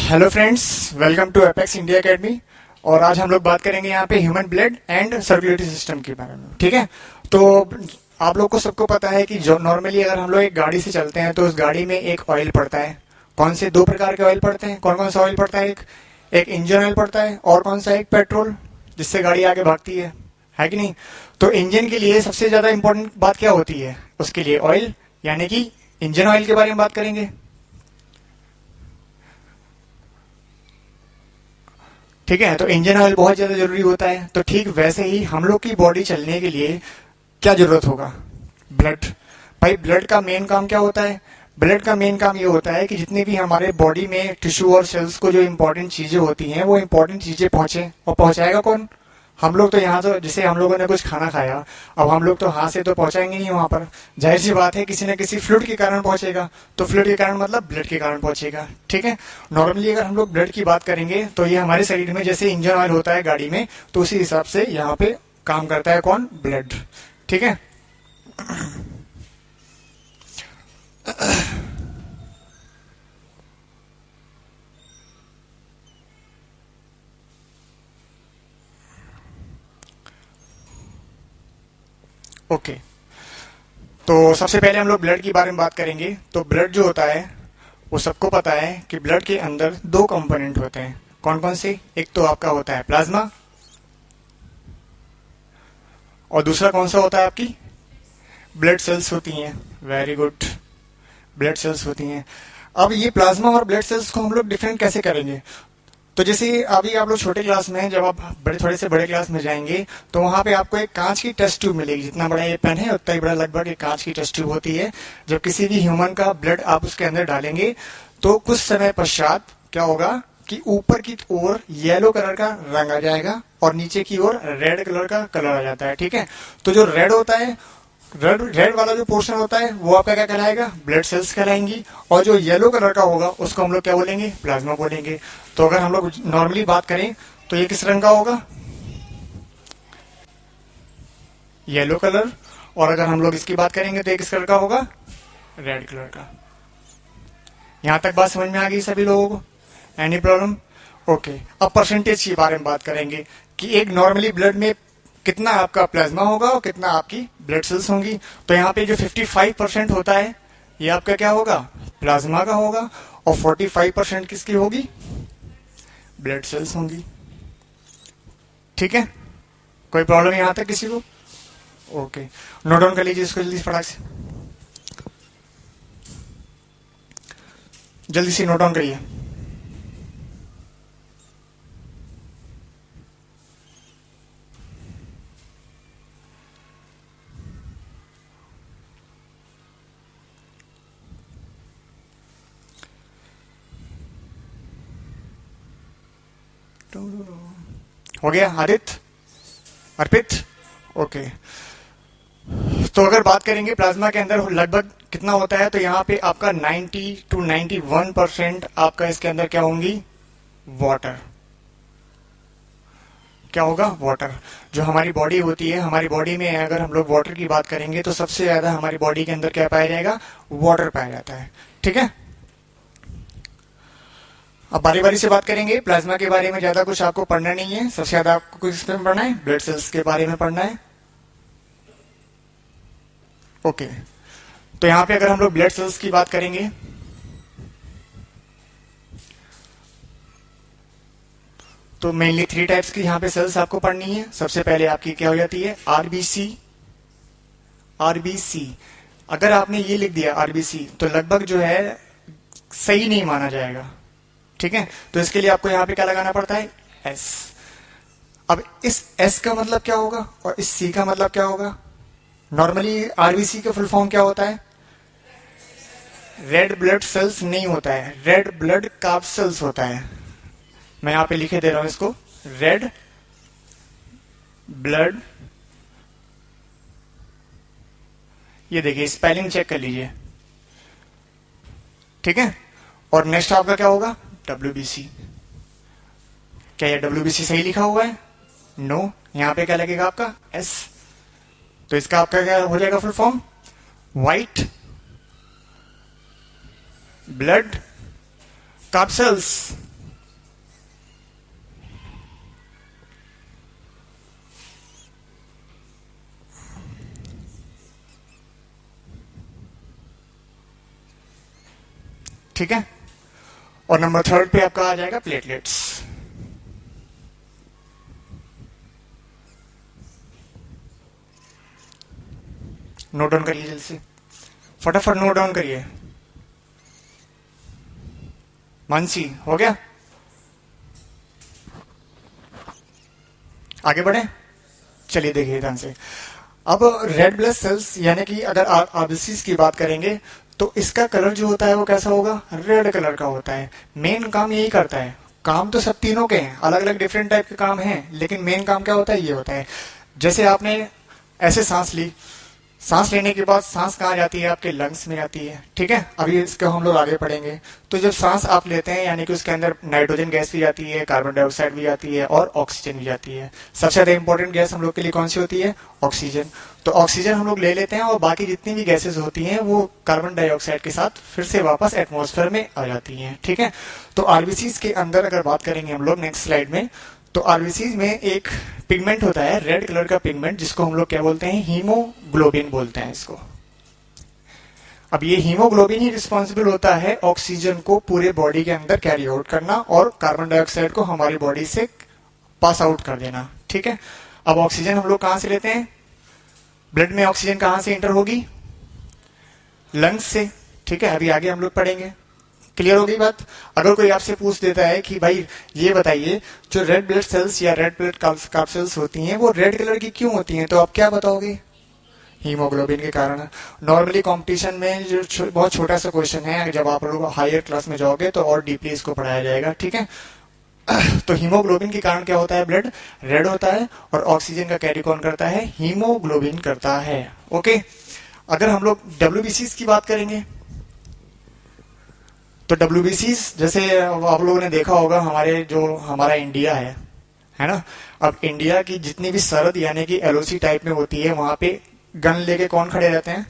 Hello friends, welcome to apex India academy. और आज हम लोग बात करेंगे यहाँ पे human blood and circulatory system के बारे में। ठीक है, तो आप लोग को सबको पता है कि जो नॉर्मली अगर हम लोग एक गाड़ी से चलते हैं तो उस गाड़ी में एक ऑयल पड़ता है। कौन से दो प्रकार के ऑयल पड़ते हैं? कौन कौन सा ऑयल पड़ता है? एक इंजन ऑयल पड़ता है और कौन सा? एक पेट्रोल, जिससे गाड़ी आगे भागती है कि नहीं? तो इंजन के लिए सबसे ज्यादा इंपॉर्टेंट बात क्या होती है? उसके लिए ऑयल, यानी कि इंजन ऑयल के बारे में बात करेंगे। ठीक है, तो इंजन ऑयल बहुत ज्यादा जरूरी होता है। तो ठीक वैसे ही हम लोग की बॉडी चलने के लिए क्या जरूरत होगा? ब्लड। भाई ब्लड का मेन काम क्या होता है? ब्लड का मेन काम ये होता है कि जितनी भी हमारे बॉडी में टिश्यू और सेल्स को जो इंपॉर्टेंट चीजें होती हैं वो इंपॉर्टेंट चीजें पहुंचे। और पहुंचाएगा कौन? हम लोग तो यहाँ तो जैसे हम लोगों ने कुछ खाना खाया, अब हम लोग तो हाथ से तो पहुंचाएंगे नहीं वहां पर। जाहिर सी बात है किसी न किसी फ्लूइड के कारण पहुंचेगा। तो फ्लूइड के कारण मतलब ब्लड के कारण पहुंचेगा। ठीक है, नॉर्मली अगर हम लोग ब्लड की बात करेंगे तो ये हमारे शरीर में जैसे इंजन ऑयल होता है गाड़ी में, तो उसी हिसाब से यहाँ पे काम करता है कौन? ब्लड। ठीक है, ओके। तो सबसे पहले हम लोग ब्लड के बारे में बात करेंगे। तो ब्लड जो होता है वो सबको पता है कि ब्लड के अंदर दो कंपोनेंट होते हैं। कौन कौन से? एक तो आपका होता है प्लाज्मा, और दूसरा कौन सा होता है? आपकी ब्लड सेल्स होती हैं। वेरी गुड, ब्लड सेल्स होती हैं। अब ये प्लाज्मा और ब्लड सेल्स को हम लोग डिफरेंट कैसे करेंगे? तो जैसे अभी आप लोग छोटे क्लास में हैं, जब आप थोड़े से बड़े क्लास में जाएंगे तो वहां पे आपको एक कांच की टेस्ट ट्यूब मिलेगी। जितना बड़ा ये पेन है उतना ही बड़ा लगभग एक कांच की टेस्ट ट्यूब होती है। जब किसी भी ह्यूमन का ब्लड आप उसके अंदर डालेंगे तो कुछ समय पश्चात क्या होगा कि ऊपर की ओर येलो कलर का रंग आ जाएगा और नीचे की ओर रेड कलर का कलर आ जाता है। ठीक है, तो जो रेड होता है, रेड रेड वाला जो पोर्शन होता है वो आपका क्या कहलाएगा? ब्लड सेल्स कहलाएंगी। और जो येलो कलर का होगा उसको हम लोग क्या बोलेंगे? प्लाज्मा बोलेंगे। तो अगर हम लोग नॉर्मली बात करें तो ये किस रंग का होगा? Yellow colour. और अगर हम लोग इसकी बात करेंगे तो ये किस कलर का होगा? रेड कलर का। यहां तक बात समझ में आ गई सभी लोगों को? Any problem? ओके, अब परसेंटेज के बारे में बात करेंगे कि एक नॉर्मली ब्लड में कितना आपका प्लाज्मा होगा और कितना आपकी ब्लड सेल्स होंगी। तो यहाँ पे जो 55% होता है ये आपका क्या होगा? प्लाज्मा का होगा। और 45% किसकी होगी? ब्लड सेल्स होंगी। ठीक है, कोई प्रॉब्लम यहां तक किसी को? ओके, नोट डाउन कर लीजिए इसको जल्दी फटाक से, जल्दी से नोट डाउन करिए। हो गया आदित्य, अर्पित? ओके, तो अगर बात करेंगे प्लाज्मा के अंदर लगभग कितना होता है, तो यहाँ पे आपका 90 to 91% आपका इसके अंदर क्या होंगी? वाटर। क्या होगा? वाटर। जो हमारी बॉडी होती है, हमारी बॉडी में अगर हम लोग वाटर की बात करेंगे तो सबसे ज्यादा हमारी बॉडी के अंदर क्या पाया जाएगा? वाटर पाया जाता है। ठीक है, अब बारी बारी से बात करेंगे। प्लाज्मा के बारे में ज्यादा कुछ आपको पढ़ना नहीं है। सबसे ज्यादा आपको किस में पढ़ना है? ब्लड सेल्स के बारे में पढ़ना है। ओके, तो यहाँ पे अगर हम लोग ब्लड सेल्स की बात करेंगे तो मेनली 3 टाइप्स की यहाँ पे सेल्स आपको पढ़नी है। सबसे पहले आपकी क्या हो जाती है? आरबीसी। आरबीसी, अगर आपने ये लिख दिया आरबीसी तो लगभग जो है सही नहीं माना जाएगा। ठीक है, तो इसके लिए आपको यहाँ पे क्या लगाना पड़ता है? एस। अब इस एस का मतलब क्या होगा और इस सी का मतलब क्या होगा? नॉर्मली आरबीसी का फुल फॉर्म क्या होता है? रेड ब्लड सेल्स नहीं होता है, रेड ब्लड कार्ब सेल्स होता है। मैं यहां पे लिखे दे रहा हूं इसको, रेड ब्लड। ये देखिए, स्पेलिंग चेक कर लीजिए। ठीक है, और नेक्स्ट आपका क्या होगा? डब्ल्यूबीसी। क्या ये डब्ल्यूबीसी सही लिखा हुआ है? नो, यहां पे क्या लगेगा आपका? एस। तो इसका आपका क्या हो जाएगा full form? White blood carb cells. ठीक है। और नंबर थर्ड पे आपका आ जाएगा प्लेटलेट्स। नोट डाउन करिए जल्दी से, फटाफट नोट डाउन करिए। मानसी हो गया, आगे बढ़े। चलिए देखिए ध्यान से। अब रेड ब्लड सेल्स यानी कि अगर आरबीसीज की बात करेंगे तो इसका कलर जो होता है वो कैसा होगा, रेड कलर का होता है। मेन काम यही करता है, काम तो सब तीनों के हैं, अलग अलग डिफरेंट टाइप के काम हैं, लेकिन मेन काम क्या होता है, ये होता है। जैसे आपने ऐसे सांस ली, सांस लेने के बाद सांस कहाँ जाती है, आपके लंग्स में जाती है, ठीक है। अभी इसको हम लोग आगे पढ़ेंगे। तो जब सांस आप लेते हैं यानी कि उसके अंदर नाइट्रोजन गैस भी जाती है, कार्बन डाइऑक्साइड भी जाती है और ऑक्सीजन भी जाती है। सबसे ज्यादा इंपॉर्टेंट गैस हम लोग के लिए कौन सी होती है, ऑक्सीजन। तो ऑक्सीजन हम लोग ले लेते हैं और बाकी जितनी भी गैसेस होती हैं वो कार्बन डाइऑक्साइड के साथ फिर से वापस एटमॉस्फेयर में आ जाती हैं, ठीक है। तो आरबीसीज के अंदर अगर बात करेंगे हम लोग नेक्स्ट स्लाइड में, तो आरबीसीज में एक पिगमेंट होता है रेड कलर का पिगमेंट, जिसको हम लोग क्या बोलते हैं, हीमोग्लोबिन बोलते हैं इसको। अब ये हीमोग्लोबिन ही रिस्पॉन्सिबल होता है ऑक्सीजन को पूरे बॉडी के अंदर कैरी आउट करना और कार्बन डाइऑक्साइड को हमारी बॉडी से पास आउट कर देना, ठीक है। अब ऑक्सीजन हम लोग कहां से लेते हैं, ब्लड में ऑक्सीजन कहां से एंटर होगी, लंग्स से, ठीक है। अभी आगे हम लोग पढ़ेंगे। क्लियर हो गई बात। अगर कोई आपसे पूछ देता है कि भाई ये बताइए जो रेड ब्लड सेल्स या रेड ब्लड कार्ब सेल्स होती हैं वो रेड कलर की क्यों होती हैं, तो आप क्या बताओगे, हीमोग्लोबिन के कारण। नॉर्मली कंपटीशन में जो बहुत छोटा सा क्वेश्चन है, जब आप लोग हायर क्लास में जाओगे तो और डीपली इसको पढ़ाया जाएगा, ठीक है। तो हीमोग्लोबिन के कारण क्या होता है, ब्लड रेड होता है और ऑक्सीजन का कैरी कौन करता है, हीमोग्लोबिन करता है, ओके। अगर हम लोग डब्ल्यूबीसीज की बात करेंगे तो डब्ल्यूबीसीज जैसे आप लोगों ने देखा होगा, हमारा इंडिया है ना। अब इंडिया की जितनी भी सरहद यानी कि एलओसी टाइप में होती है, वहां पे गन लेके कौन खड़े रहते हैं,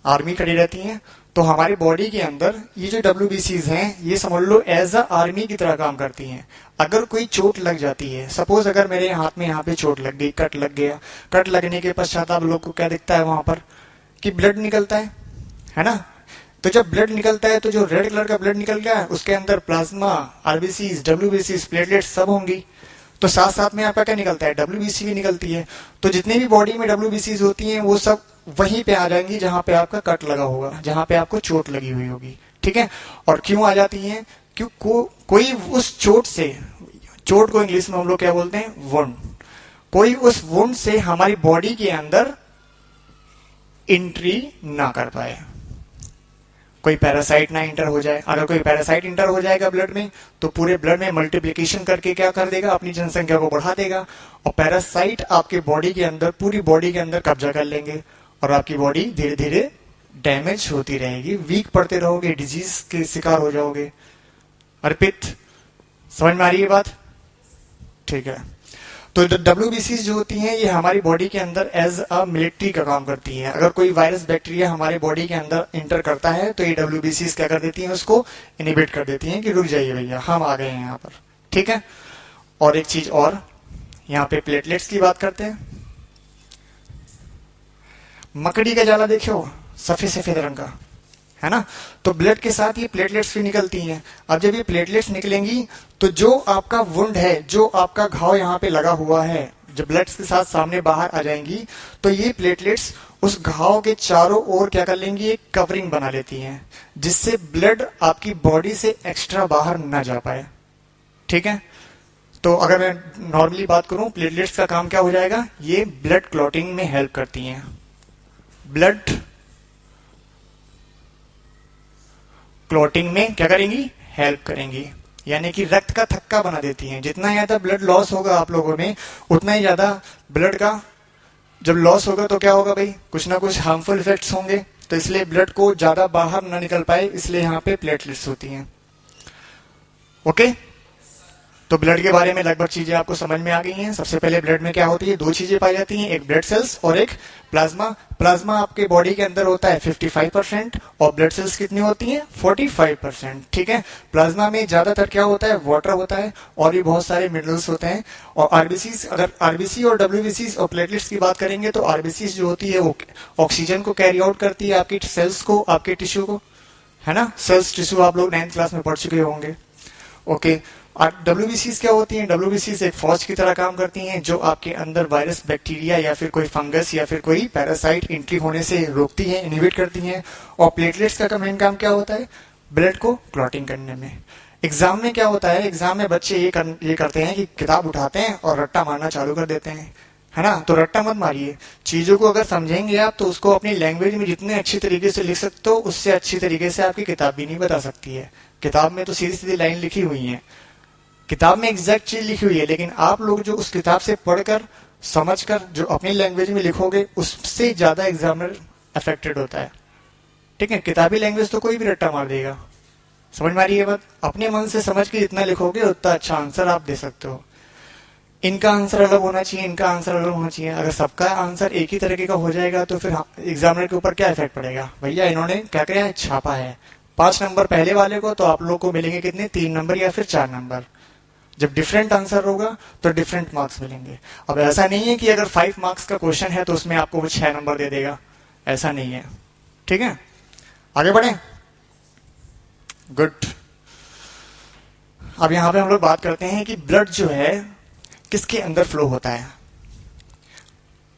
आर्मी खड़ी रहती है। तो हमारी बॉडी के अंदर ये जो डब्ल्यूबीसीज हैं ये समझ लो एज अ आर्मी की तरह काम करती हैं। अगर कोई चोट लग जाती है, सपोज अगर मेरे हाथ में यहाँ पे चोट लग गई, कट लग गया, कट लगने के पश्चात आप लोग को क्या दिखता है वहां पर कि ब्लड निकलता है ना। तो जब ब्लड निकलता है तो जो रेड कलर का ब्लड निकल गया उसके अंदर प्लाज्मा, आरबीसीज, डब्ल्यूबीसीज, प्लेटलेट्स सब होंगी। तो साथ साथ में आपका क्या निकलता है, डब्ल्यूबीसी भी निकलती है। तो जितनी भी बॉडी में डब्ल्यूबीसीज होती हैं वो सब वहीं पे आ जाएंगी जहां पे आपका कट लगा होगा, जहां पे आपको चोट लगी हुई होगी, ठीक है। और क्यों आ जाती हैं, क्यों कोई उस चोट को इंग्लिश में हम लोग क्या बोलते हैं, वुंड। कोई उस वुंड से हमारी बॉडी के अंदर एंट्री ना कर पाए, कोई पैरासाइट ना इंटर हो जाए। अगर कोई पैरासाइट इंटर हो जाएगा ब्लड में तो पूरे ब्लड में मल्टीप्लिकेशन करके क्या कर देगा, अपनी जनसंख्या को बढ़ा देगा और पैरासाइट आपके बॉडी के अंदर, पूरी बॉडी के अंदर कब्जा कर लेंगे और आपकी बॉडी धीरे धीरे डैमेज होती रहेगी, वीक पड़ते रहोगे, डिजीज के शिकार हो जाओगे। अर्पित समझ में आ रही है बात, ठीक है। तो डब्ल्यूबीसीज जो होती हैं ये हमारी बॉडी के अंदर एज अ मिलिट्री का काम करती हैं। अगर कोई वायरस बैक्टीरिया हमारे बॉडी के अंदर इंटर करता है तो ये डब्ल्यूबीसीज क्या कर देती हैं, उसको इनिबिट कर देती हैं कि रुक जाइए भैया, हम आ गए हैं यहाँ पर, ठीक है। और एक चीज और, यहाँ पे प्लेटलेट्स की बात करते हैं। मकड़ी का जाला देखे हो, सफेद सफेद रंग का, है ना। तो ब्लड के साथ ये प्लेटलेट्स भी निकलती हैं। अब जब ये प्लेटलेट्स निकलेंगी तो जो आपका वुंड है, जो आपका घाव यहाँ पे लगा हुआ है, जब ब्लड के साथ सामने बाहर आ जाएंगी तो ये प्लेटलेट्स उस घाव के चारों ओर क्या कर लेंगी, एक कवरिंग बना लेती हैं, जिससे ब्लड आपकी बॉडी से एक्स्ट्रा बाहर ना जा पाए, ठीक है। तो अगर मैं नॉर्मली बात करूं, प्लेटलेट्स का काम क्या हो जाएगा, ये ब्लड क्लॉटिंग में हेल्प करती हैं, ब्लड क्लॉटिंग में क्या करेंगी, हेल्प करेंगी, यानी कि रक्त का थक्का बना देती हैं। जितना ज्यादा ब्लड लॉस होगा आप लोगों में, उतना ही ज्यादा ब्लड का जब लॉस होगा तो क्या होगा भाई, कुछ ना कुछ हार्मफुल इफेक्ट्स होंगे। तो इसलिए ब्लड को ज्यादा बाहर ना निकल पाए, इसलिए यहाँ पे प्लेटलेट्स होती हैं, ओके। तो ब्लड के बारे में लगभग चीजें आपको समझ में आ गई हैं। सबसे पहले ब्लड में क्या होती है, दो चीजें पाई जाती हैं, एक ब्लड सेल्स और एक प्लाज्मा। प्लाज्मा आपके बॉडी के अंदर होता है 55% और ब्लड सेल्स कितनी होती हैं, 45%, ठीक है। प्लाज्मा में ज्यादातर क्या होता है, वाटर होता है और भी बहुत सारे मिनरल्स होते हैं। और आरबीसी, अगर आरबीसी और डब्ल्यूबीसी और प्लेटलेट्स की बात करेंगे तो आरबीसी जो होती है वो ऑक्सीजन को कैरी आउट करती है आपकी सेल्स को, आपके टिश्यू को, है ना। सेल्स टिश्यू आप लोग 9th क्लास में पढ़ चुके होंगे। ओके, और WBCs क्या होती हैं? WBCs एक फौज की तरह काम करती हैं जो आपके अंदर वायरस, बैक्टीरिया या फिर कोई फंगस या फिर कोई पैरासाइट एंट्री होने से रोकती हैं, इनहिबिट करती हैं। और प्लेटलेट्स का मेन काम क्या होता है? ब्लड को क्लॉटिंग करने में। एग्जाम में क्या होता है? एग्जाम में बच्चे ये करते हैं कि किताब उठाते हैं और रट्टा मारना चालू कर देते हैं, है ना। तो रट्टा मत मारिए, चीजों को अगर समझेंगे आप तो उसको अपनी लैंग्वेज में जितने अच्छी तरीके से लिख सकते हो उससे अच्छी तरीके से आपकी किताब भी नहीं बता सकती है। किताब में तो सीधी सीधी लाइन लिखी हुई है, किताब में एग्जैक्ट चीज लिखी हुई है, लेकिन आप लोग जो उस किताब से पढ़कर समझकर जो अपनी लैंग्वेज में लिखोगे उससे ज्यादा एग्जामिनर अफेक्टेड होता है। ठीक है, किताबी लैंग्वेज तो कोई भी रट्टा मार देगा, समझ में आ रही है बात। अपने मन से समझ के जितना लिखोगे उतना अच्छा आंसर आप दे सकते हो। इनका आंसर अलग होना चाहिए, इनका आंसर अलग होना चाहिए। अगर सबका आंसर एक ही तरीके का हो जाएगा तो फिर एग्जामिनर के ऊपर क्या इफेक्ट पड़ेगा? भैया इन्होंने क्या किया है? छापा है 5 नंबर पहले वाले को, तो आप लोग को मिलेंगे कितने? 3 नंबर या फिर 4 नंबर। जब डिफरेंट आंसर होगा तो डिफरेंट मार्क्स मिलेंगे। अब ऐसा नहीं है कि अगर 5 मार्क्स का क्वेश्चन है तो उसमें आपको वो 6 नंबर दे देगा, ऐसा नहीं है। ठीक है, आगे बढ़े। गुड। अब यहां पे हम लोग बात करते हैं कि ब्लड जो है किसके अंदर फ्लो होता है।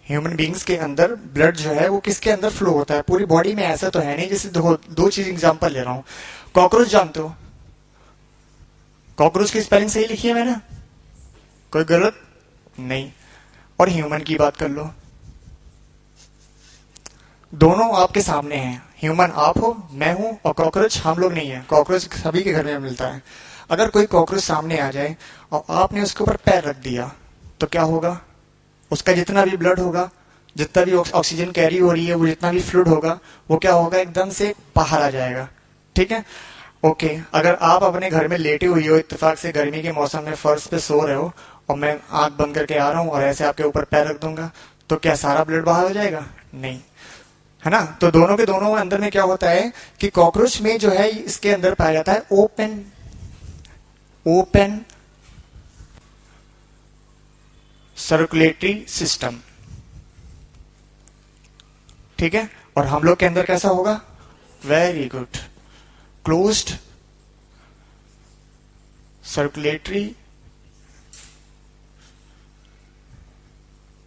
ह्यूमन बींग्स के अंदर ब्लड जो है वो किसके अंदर फ्लो होता है? पूरी बॉडी में ऐसा तो है नहीं। जैसे दो चीज एग्जांपल ले रहा हूं। कॉकरोच जानते हो? कॉकरोच की स्पेलिंग सही लिखी है मैंने? कोई गलत नहीं। और ह्यूमन की बात कर लो, दोनों आपके सामने हैं। ह्यूमन आप हो, मैं हूं, और कॉकरोच हम लोग नहीं है। कॉकरोच सभी के घर में मिलता है। अगर कोई कॉकरोच सामने आ जाए और आपने उसके ऊपर पैर रख दिया तो क्या होगा? उसका जितना भी ब्लड होगा, जितना भी ऑक्सीजन कैरी हो रही है, वो जितना भी फ्लूइड होगा वो क्या होगा? एकदम से बाहर आ जाएगा। ठीक है, ओके। अगर आप अपने घर में लेटे हुई हो, इत्तेफाक से गर्मी के मौसम में फर्श पे सो रहे हो और मैं आंख बंद करके आ रहा हूं और ऐसे आपके ऊपर पैर रख दूंगा तो क्या सारा ब्लड बाहर हो जाएगा? नहीं, है ना। तो दोनों के दोनों अंदर में क्या होता है कि कॉकरोच में जो है इसके अंदर पाया जाता है ओपन सर्कुलेटरी सिस्टम। ठीक है, और हम लोग के अंदर कैसा होगा? Very good, closed circulatory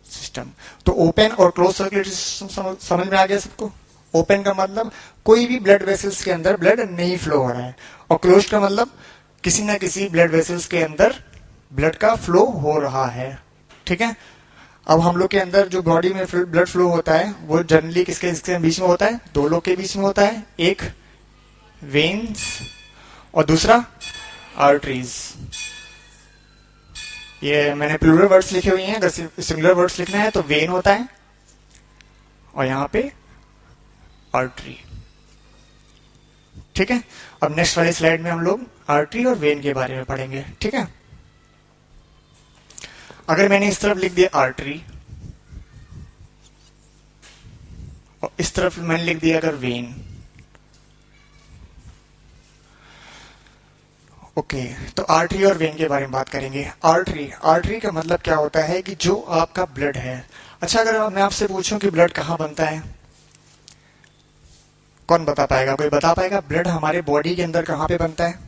system. तो ओपन और क्लोज सर्कुलेटरी सिस्टम समझ में आ गया सबको? ओपन का मतलब कोई भी ब्लड वेसल्स के अंदर ब्लड नहीं फ्लो हो रहा है, और क्लोज का मतलब किसी ना किसी ब्लड वेसल्स के अंदर ब्लड का फ्लो हो रहा है। ठीक है, अब हम लोग के अंदर जो बॉडी में ब्लड फ्लो होता है वो जनरली किसके बीच में होता है? दो लोग के बीच में होता है, एक वेन्स और दूसरा आर्टरीज। ये मैंने प्लूरल वर्ड्स लिखे हुए हैं, अगर सिंगुलर वर्ड्स लिखना है तो वेन होता है और यहां पे आर्टरी। ठीक है, अब नेक्स्ट वाली स्लाइड में हम लोग आर्टरी और वेन के बारे में पढ़ेंगे। ठीक है, अगर मैंने इस तरफ लिख दिया आर्टरी और इस तरफ मैंने लिख दिया अगर वेन, ओके, तो आर्टरी और वेन के बारे में बात करेंगे। आर्टरी का मतलब क्या होता है कि जो आपका ब्लड है। अच्छा, अगर मैं आपसे पूछूं कि ब्लड कहाँ बनता है, कौन बता पाएगा? कोई बता पाएगा ब्लड हमारे बॉडी के अंदर कहाँ पे बनता है?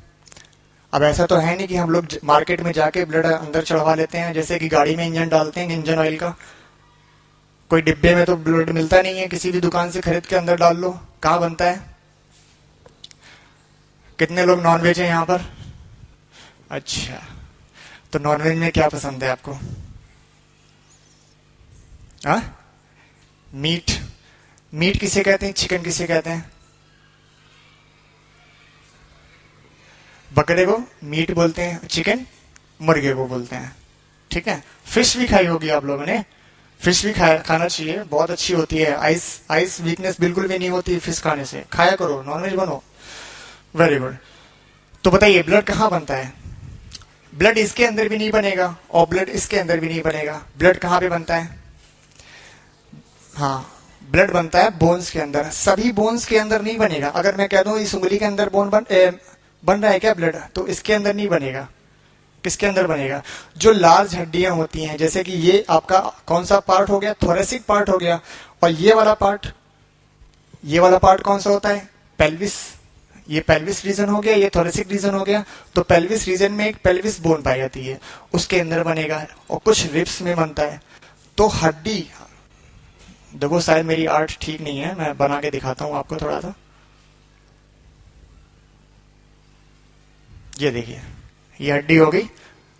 अब ऐसा तो है नहीं कि हम लोग मार्केट में जाके ब्लड अंदर चढ़वा लेते हैं, जैसे कि गाड़ी में इंजन डालते हैं इंजन ऑयल का। कोई डिब्बे में तो ब्लड मिलता नहीं है, किसी भी दुकान से खरीद के अंदर डाल लो। कहाँ बनता है? कितने लोग नॉनवेज हैं यहाँ पर? अच्छा, तो नॉनवेज में क्या पसंद है आपको? मीट किसे कहते हैं? चिकन किसे कहते हैं? बकरे को मीट बोलते हैं, चिकन मुर्गे को बोलते हैं। ठीक है, फिश भी खाई होगी आप लोगों ने। फिश भी खाना चाहिए, बहुत अच्छी होती है। आइस वीकनेस बिल्कुल भी नहीं होती फिश खाने से। खाया करो, नॉनवेज बनो। Very good. तो बताइए ब्लड कहाँ बनता है? ब्लड इसके अंदर भी नहीं बनेगा और ब्लड इसके अंदर भी नहीं बनेगा। ब्लड कहाँ पे बनता है? हाँ, ब्लड बनता है बोन्स के अंदर। सभी बोन्स के अंदर नहीं बनेगा। अगर मैं कह दूं इस उंगली के अंदर बोन बन रहा है क्या ब्लड, तो इसके अंदर नहीं बनेगा। किसके अंदर बनेगा? जो लार्ज हड्डियां होती हैं, जैसे कि ये आपका कौन सा पार्ट हो गया? थोरेसिक पार्ट हो गया। और ये वाला पार्ट कौन सा होता है? पेल्विस। ये पेल्विस रीजन हो गया, ये थोरेसिक रीजन हो गया। तो पेल्विस रीजन में एक पेल्विस बोन पाई जाती है, उसके अंदर बनेगा, और कुछ रिब्स में बनता है। तो हड्डी, देखो शायद मेरी आर्ट ठीक नहीं है, मैं बना के दिखाता हूं आपको थोड़ा सा। ये देखिए, ये हड्डी हो गई।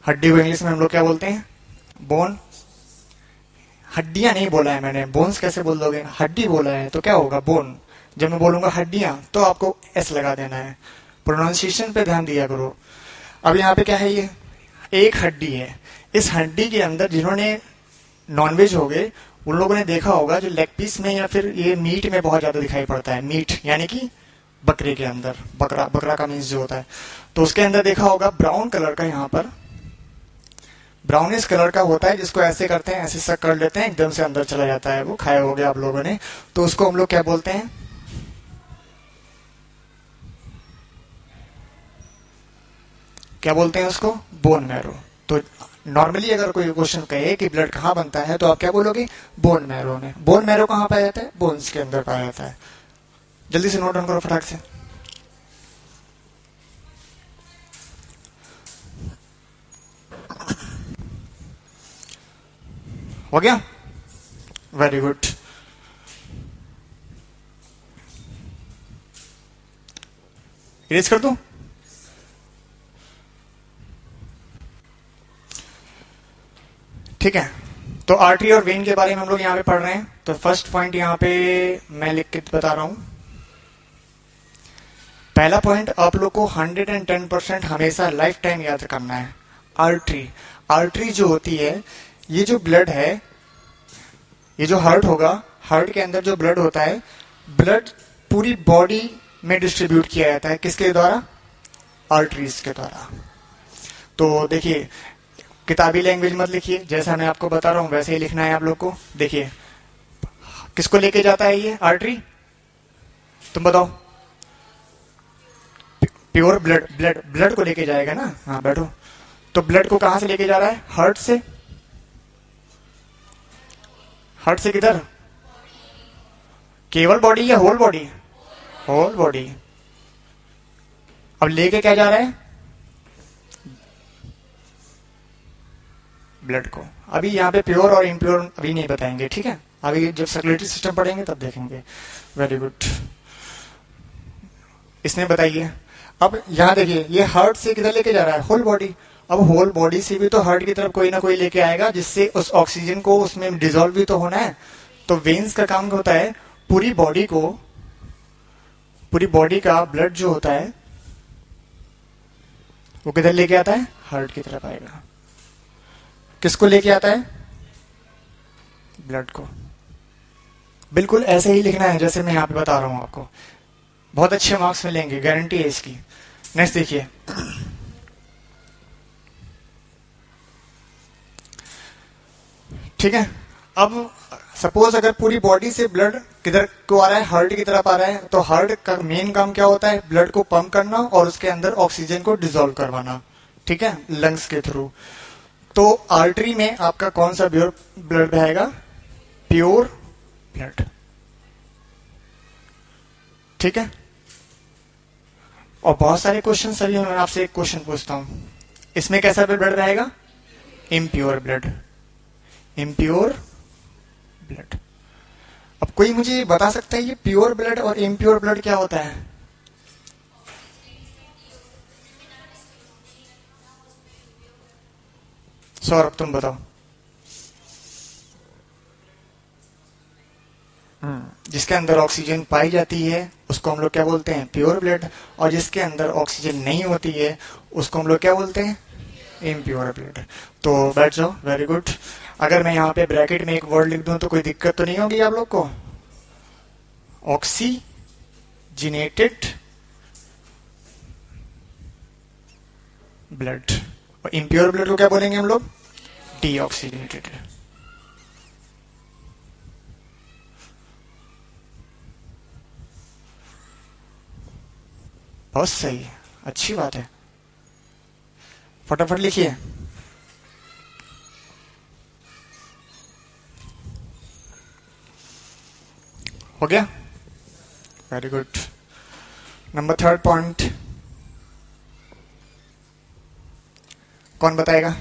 हड्डी को इंग्लिश में हम लोग क्या बोलते हैं? बोन। हड्डियां नहीं बोला है मैंने, बोन्स कैसे बोल दोगे? हड्डी बोला है तो क्या होगा? बोन। जब मैं बोलूंगा हड्डियां तो आपको एस लगा देना है, प्रोनाउंसिएशन पे ध्यान दिया करो। अब यहाँ पे क्या है? ये एक हड्डी है। इस हड्डी के अंदर जिन्होंने नॉनवेज हो गए उन लोगों ने देखा होगा, जो लेग पीस में या फिर ये मीट में बहुत ज्यादा दिखाई पड़ता है। मीट यानी कि बकरे के अंदर, बकरा, बकरा का मीन्स जो होता है, तो उसके अंदर देखा होगा ब्राउन कलर का, यहाँ पर ब्राउनिश कलर का होता है, जिसको ऐसे करते हैं, ऐसे सक कर लेते हैं, एकदम से अंदर चला जाता है, वो खाए हो गया आप लोगों ने। तो उसको हम लोग क्या बोलते हैं? क्या बोलते हैं उसको? Bone marrow. तो नॉर्मली अगर कोई क्वेश्चन कहे कि ब्लड कहाँ बनता है, तो आप क्या बोलोगे? बोन मैरो में। बोन मैरो कहाँ पाया जाता है? बोन्स के अंदर पाया जाता है। जल्दी से नोट डाउन करो फटाक से। हो गया? Very good. इरेज कर दूं? ठीक है, तो आर्टरी और वेन के बारे में हम लोग यहाँ पे पढ़ रहे हैं। तो फर्स्ट पॉइंट यहाँ पे मैं लिख के बता रहा हूं। पहला पॉइंट आप लोग को 110% हमेशा लाइफ टाइम याद करना है। आर्टरी, आर्टरी जो होती है, ये जो ब्लड है, ये जो हार्ट होगा, हार्ट के अंदर जो ब्लड होता है, ब्लड पूरी बॉडी में डिस्ट्रीब्यूट किया जाता है। किसके द्वारा? आर्टरीज के द्वारा। तो देखिए, किताबी लैंग्वेज मत लिखिए, जैसा मैं आपको बता रहा हूं वैसे ही लिखना है आप लोग को। देखिए, किसको लेके जाता है ये आर्टरी? तुम बताओ। प्योर ब्लड, ब्लड ब्लड को लेके जाएगा ना। हाँ बैठो। तो ब्लड को कहां से लेके जा रहा है? हार्ट से। हार्ट से किधर? केवल बॉडी या होल बॉडी? Whole body. अब लेके क्या जा रहा है? ब्लड को। अभी यहाँ पे प्योर और इम्प्योर अभी नहीं बताएंगे, ठीक है? अभी जब सर्कुलेटरी सिस्टम पढ़ेंगे तब देखेंगे। Very good. इसने बताइए। अब यहाँ देखिए, ये हार्ट से किधर लेके जा रहा है? Whole body. अब होल बॉडी से भी तो हार्ट की तरफ कोई ना कोई लेके आएगा, जिससे उस ऑक्सीजन को उसमें डिसॉल्व भी तो होना है। तो वेन्स का काम होता है पूरी बॉडी को, पूरी बॉडी का ब्लड जो होता है वो किधर लेके आता है? हार्ट की तरफ आएगा। किसको लेके आता है? ब्लड को। बिल्कुल ऐसे ही लिखना है जैसे मैं यहाँ पे बता रहा हूं आपको। बहुत अच्छे मार्क्स मिलेंगे, गारंटी है इसकी। नेक्स्ट देखिए, ठीक है। अब सपोज अगर पूरी बॉडी से ब्लड किधर को आ रहा है? हार्ट की तरफ आ रहा है। तो हार्ट का मेन काम क्या होता है? ब्लड को पंप करना और उसके अंदर ऑक्सीजन को डिसॉल्व करवाना, ठीक है, लंग्स के थ्रू। तो आर्टरी में आपका कौन सा प्योर ब्लड बहेगा? प्योर ब्लड, ठीक है। और बहुत सारे क्वेश्चन, अभी मैं आपसे एक क्वेश्चन पूछता हूं, इसमें कैसा ब्लड रहेगा? Impure blood, impure blood. अब कोई मुझे बता सकता है ये प्योर ब्लड और इम्प्योर ब्लड क्या होता है? सौरभ तुम बताओ। जिसके अंदर ऑक्सीजन पाई जाती है उसको हम लोग क्या बोलते हैं? Pure blood. और जिसके अंदर ऑक्सीजन नहीं होती है उसको हम लोग क्या बोलते हैं? Impure blood. तो बैठ जाओ, वेरी गुड। अगर मैं यहाँ पे ब्रैकेट में एक वर्ड लिख दूं तो कोई दिक्कत तो नहीं होगी आप लोग को? Oxygenated blood. और इम्प्योर ब्लड को क्या बोलेंगे हम लोग? डीऑक्सीजनेटेड। बहुत सही, अच्छी बात है। फटाफट लिखिए। हो गया? Very good. Number third point कौन बताएगा?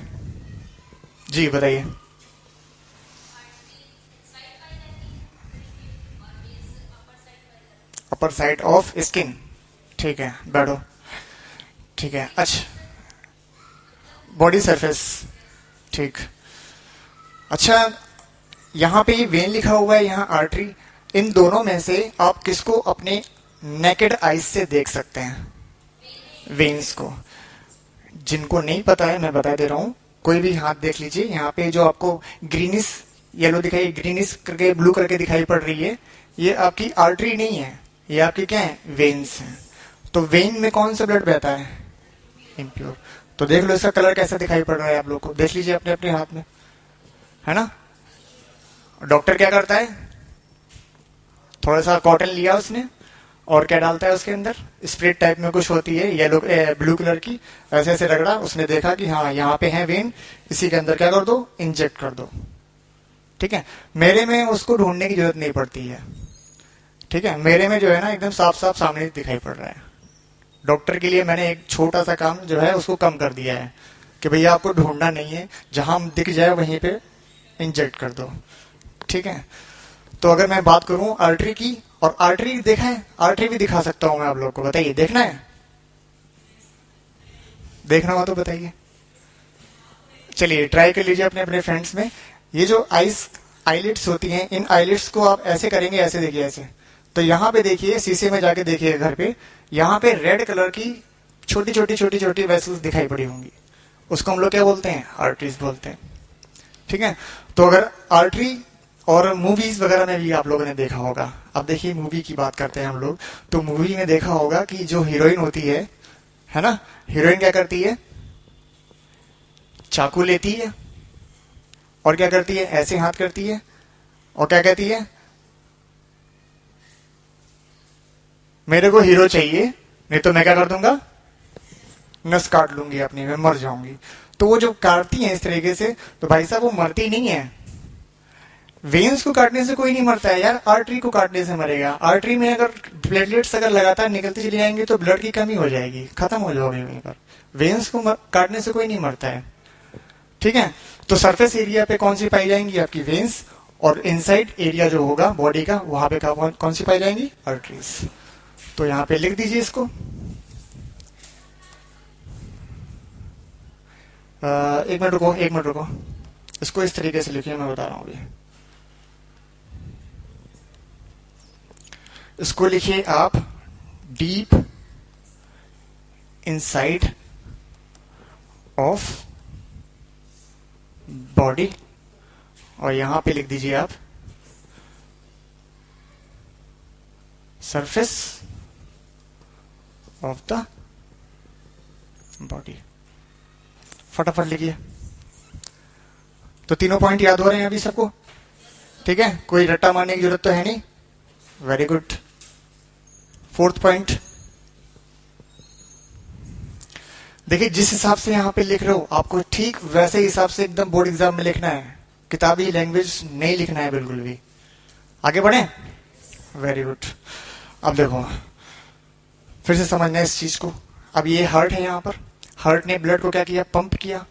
जी बताइए। अपर साइड ऑफ स्किन, ठीक है, बैठो, ठीक है। अच्छा, बॉडी सरफेस, ठीक। अच्छा, यहाँ पे ये वेन लिखा हुआ है, यहाँ आर्टरी। इन दोनों में से आप किसको अपने नेकेड आइज से देख सकते हैं? वेन्स को। जिनको नहीं पता है मैं बता दे रहा हूँ, कोई भी हाथ देख लीजिए, यहाँ पे जो आपको ग्रीनिश येलो दिखाई, ग्रीनिश करके ब्लू करके दिखाई पड़ रही है, ये आपकी आर्टरी नहीं है, ये आपकी क्या है? वेन्स है। तो वेन में कौन सा ब्लड बहता है? इम्प्योर। तो देख लो इसका कलर कैसा दिखाई पड़ रहा है आप लोग को, देख लीजिए अपने अपने हाथ में, है ना। डॉक्टर क्या करता है? थोड़ा सा कॉटन लिया उसने और क्या डालता है उसके अंदर? स्प्रिट टाइप में कुछ होती है येलो ब्लू कलर की, ऐसे ऐसे रगड़ा, उसने देखा कि हाँ यहाँ पे है वेन, इसी के अंदर क्या कर दो? इंजेक्ट कर दो, ठीक है। मेरे में उसको ढूंढने की जरूरत नहीं पड़ती है, ठीक है। मेरे में जो है ना एकदम साफ साफ सामने दिखाई पड़ रहा है। डॉक्टर के लिए मैंने एक छोटा सा काम जो है उसको कम कर दिया है कि भैया आपको ढूंढना नहीं है, जहां दिख जाए वहीं पे इंजेक्ट कर दो, ठीक है। तो अगर मैं बात करूं आर्टरी की, और आर्टरी देखा है, आर्टरी भी दिखा सकता हूं मैं आप लोग को, बताइए देखना है? देखना हो तो बताइए, चलिए ट्राई कर लीजिए अपने अपने फ्रेंड्स में। ये जो आईलिड्स होती हैं, इन आईलिड्स को आप ऐसे करेंगे, ऐसे देखिए ऐसे, तो यहाँ पे देखिए, शीशे में जाके देखिए घर पे, यहाँ पे रेड कलर की छोटी छोटी छोटी छोटी वेसल्स दिखाई पड़ी होंगी, उसको हम लोग क्या बोलते हैं? आर्टरीज बोलते हैं, ठीक है। तो अगर आर्टरी, और मूवीज वगैरह में भी आप लोगों ने देखा होगा, अब देखिए मूवी की बात करते हैं हम लोग, तो मूवी में देखा होगा कि जो हीरोइन होती है ना, हीरोइन क्या करती है? चाकू लेती है और क्या करती है? ऐसे हाथ करती है और क्या कहती है? मेरे को हीरो चाहिए, नहीं तो मैं क्या कर दूंगा? नस काट लूंगी अपनी, मैं मर जाऊंगी। तो वो जो काटती है इस तरीके से, तो भाई साहब वो मरती नहीं है। वेन्स को काटने से कोई नहीं मरता है यार, आर्टरी को काटने से मरेगा। आर्टरी में अगर प्लेटलेट्स अगर लगातार निकलते चले जाएंगे तो ब्लड की कमी हो जाएगी, खत्म हो जाओगे वहीं पर। वेन्स को काटने से कोई नहीं मरता है, ठीक है। तो सरफेस एरिया पे कौन सी पाई जाएंगी? आपकी वेन्स। और इनसाइड एरिया जो होगा बॉडी का, वहां पे कौन सी पाई जाएंगी? आर्टरीज। तो यहाँ पे लिख दीजिए इसको। एक मिनट रुको, एक मिनट रुको, इसको इस तरीके से लिखिए, मैं बता रहा हूँ अभी। इसको लिखिए आप डीप इनसाइड ऑफ बॉडी, और यहां पे लिख दीजिए आप सरफेस ऑफ द बॉडी। फटाफट लिखिए। तो तीनों पॉइंट याद हो रहे हैं अभी सबको? ठीक है, कोई रट्टा मारने की जरूरत तो है नहीं। Very good. फोर्थ पॉइंट देखिए, जिस हिसाब से यहां पे लिख रहे हो आपको ठीक वैसे हिसाब से एकदम बोर्ड एग्जाम में लिखना है, किताबी लैंग्वेज नहीं लिखना है बिल्कुल भी। आगे बढ़े। Very good. अब देखो, फिर से समझना है इस चीज को। अब ये हार्ट है, यहां पर हार्ट ने ब्लड को क्या किया? पंप किया।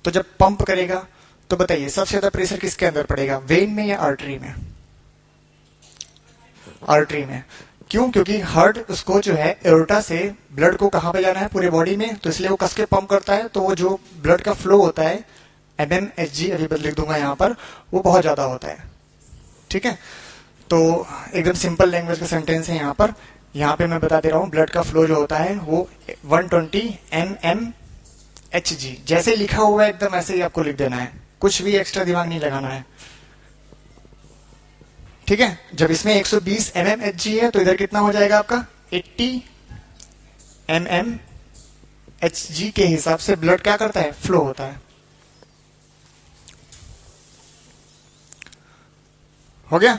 तो जब पंप करेगा तो बताइए सबसे ज्यादा प्रेशर किसके अंदर पड़ेगा? वेन में या आर्टरी में? आर्टरी में। क्यों? क्योंकि हार्ट उसको जो है एओर्टा से ब्लड को कहां पे जाना है? पूरे बॉडी में, तो इसलिए वो कस के पंप करता है। तो वो जो ब्लड का फ्लो होता है mmHg, अभी लिख दूंगा यहाँ पर, वो बहुत ज्यादा होता है। ठीक है, तो एकदम सिंपल लैंग्वेज का सेंटेंस है यहाँ पर। यहाँ पे मैं बता दे रहा हूँ, ब्लड का फ्लो जो होता है वो 120 mmHg, जैसे लिखा हुआ है एकदम ऐसे ही आपको लिख देना है, कुछ भी एक्स्ट्रा दिमाग नहीं लगाना है। ठीक है, जब इसमें 120 mmHg है तो इधर कितना हो जाएगा आपका? 80 mmHg के हिसाब से ब्लड क्या करता है? फ्लो होता है। हो गया।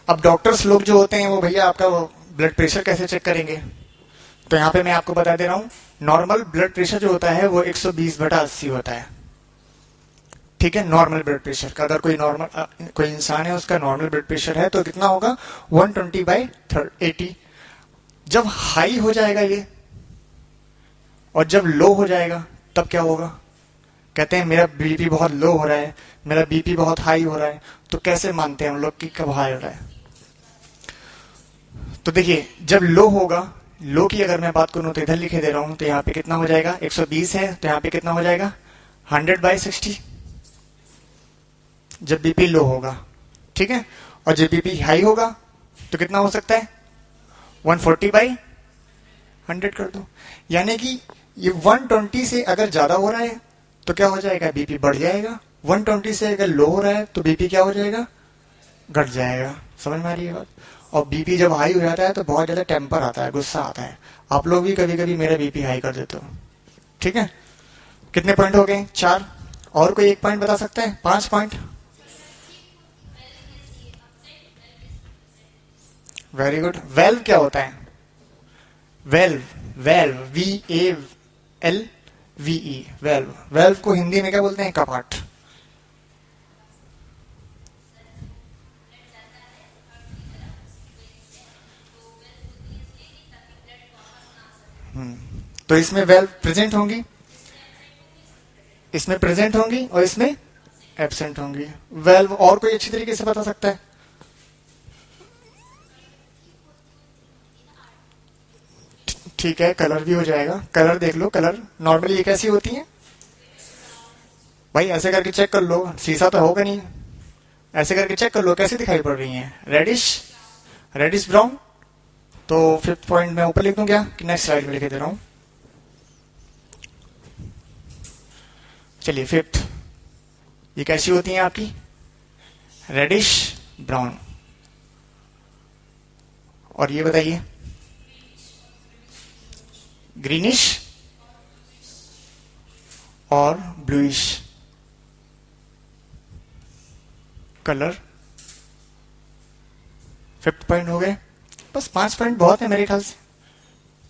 अब डॉक्टर्स लोग जो होते हैं वो भैया आपका ब्लड प्रेशर कैसे चेक करेंगे? तो यहाँ पे मैं आपको बता दे रहा हूँ, नॉर्मल ब्लड प्रेशर जो होता है वो 120/80 होता है। ठीक है, नॉर्मल ब्लड प्रेशर का, अगर कोई इंसान है उसका नॉर्मल ब्लड प्रेशर है तो कितना होगा? 120/80। जब हाई हो जाएगा ये और जब लो हो जाएगा तब क्या होगा? कहते हैं मेरा बीपी बहुत लो हो रहा है, मेरा बीपी बहुत हाई हो रहा है। तो कैसे मानते हैं हम लोग कि कब हाई हो रहा है? तो देखिए जब लो होगा, लो की अगर मैं बात करूं तो इधर लिखे दे रहा हूं, तो यहाँ पे कितना हो जाएगा? 120 है तो यहाँ पे कितना हो जाएगा? 100/60 जब बीपी लो होगा, ठीक है। और जब बीपी हाई होगा तो कितना हो सकता है? 140/100 कर दो। यानी कि ये 120 से अगर ज्यादा हो रहा है तो क्या हो जाएगा? बीपी बढ़ जाएगा। 120 से अगर लो हो रहा है तो बीपी क्या हो जाएगा? घट जाएगा। समझ में आ रही है बात? और बीपी जब हाई हो जाता है तो बहुत ज्यादा टेम्पर आता है, गुस्सा आता है। आप लोग भी कभी कभी मेरा बीपी हाई कर देते हो, ठीक है। कितने पॉइंट हो गए? 4। और कोई एक पॉइंट बता सकता है? 5 पॉइंट। Very good. वेल्व क्या होता है? Valve, valve, VALVE, valve. Valve को हिंदी में क्या बोलते हैं? कपाट। तो इसमें वेल्व प्रेजेंट होंगी, इसमें प्रेजेंट होंगी और इसमें एब्सेंट होंगी। वेल्व और कोई अच्छी तरीके से बता सकता है? ठीक है, कलर भी हो जाएगा। कलर देख लो, कलर नॉर्मली ये कैसी होती है भाई? ऐसे करके चेक कर लो, शीशा तो होगा नहीं। ऐसे करके चेक कर लो कैसे दिखाई पड़ रही है? Reddish, reddish brown. तो 5th पॉइंट मैं ऊपर लिख दूं क्या कि नेक्स्ट स्लाइड में लिख दे रहा हूं? चलिए 5th, ये कैसी होती है आपकी? Reddish brown. और ये बताइए? ग्रीनिश और ब्लूइश कलर। 5th पॉइंट हो गए। बस 5 पॉइंट बहुत है मेरे ख्याल से।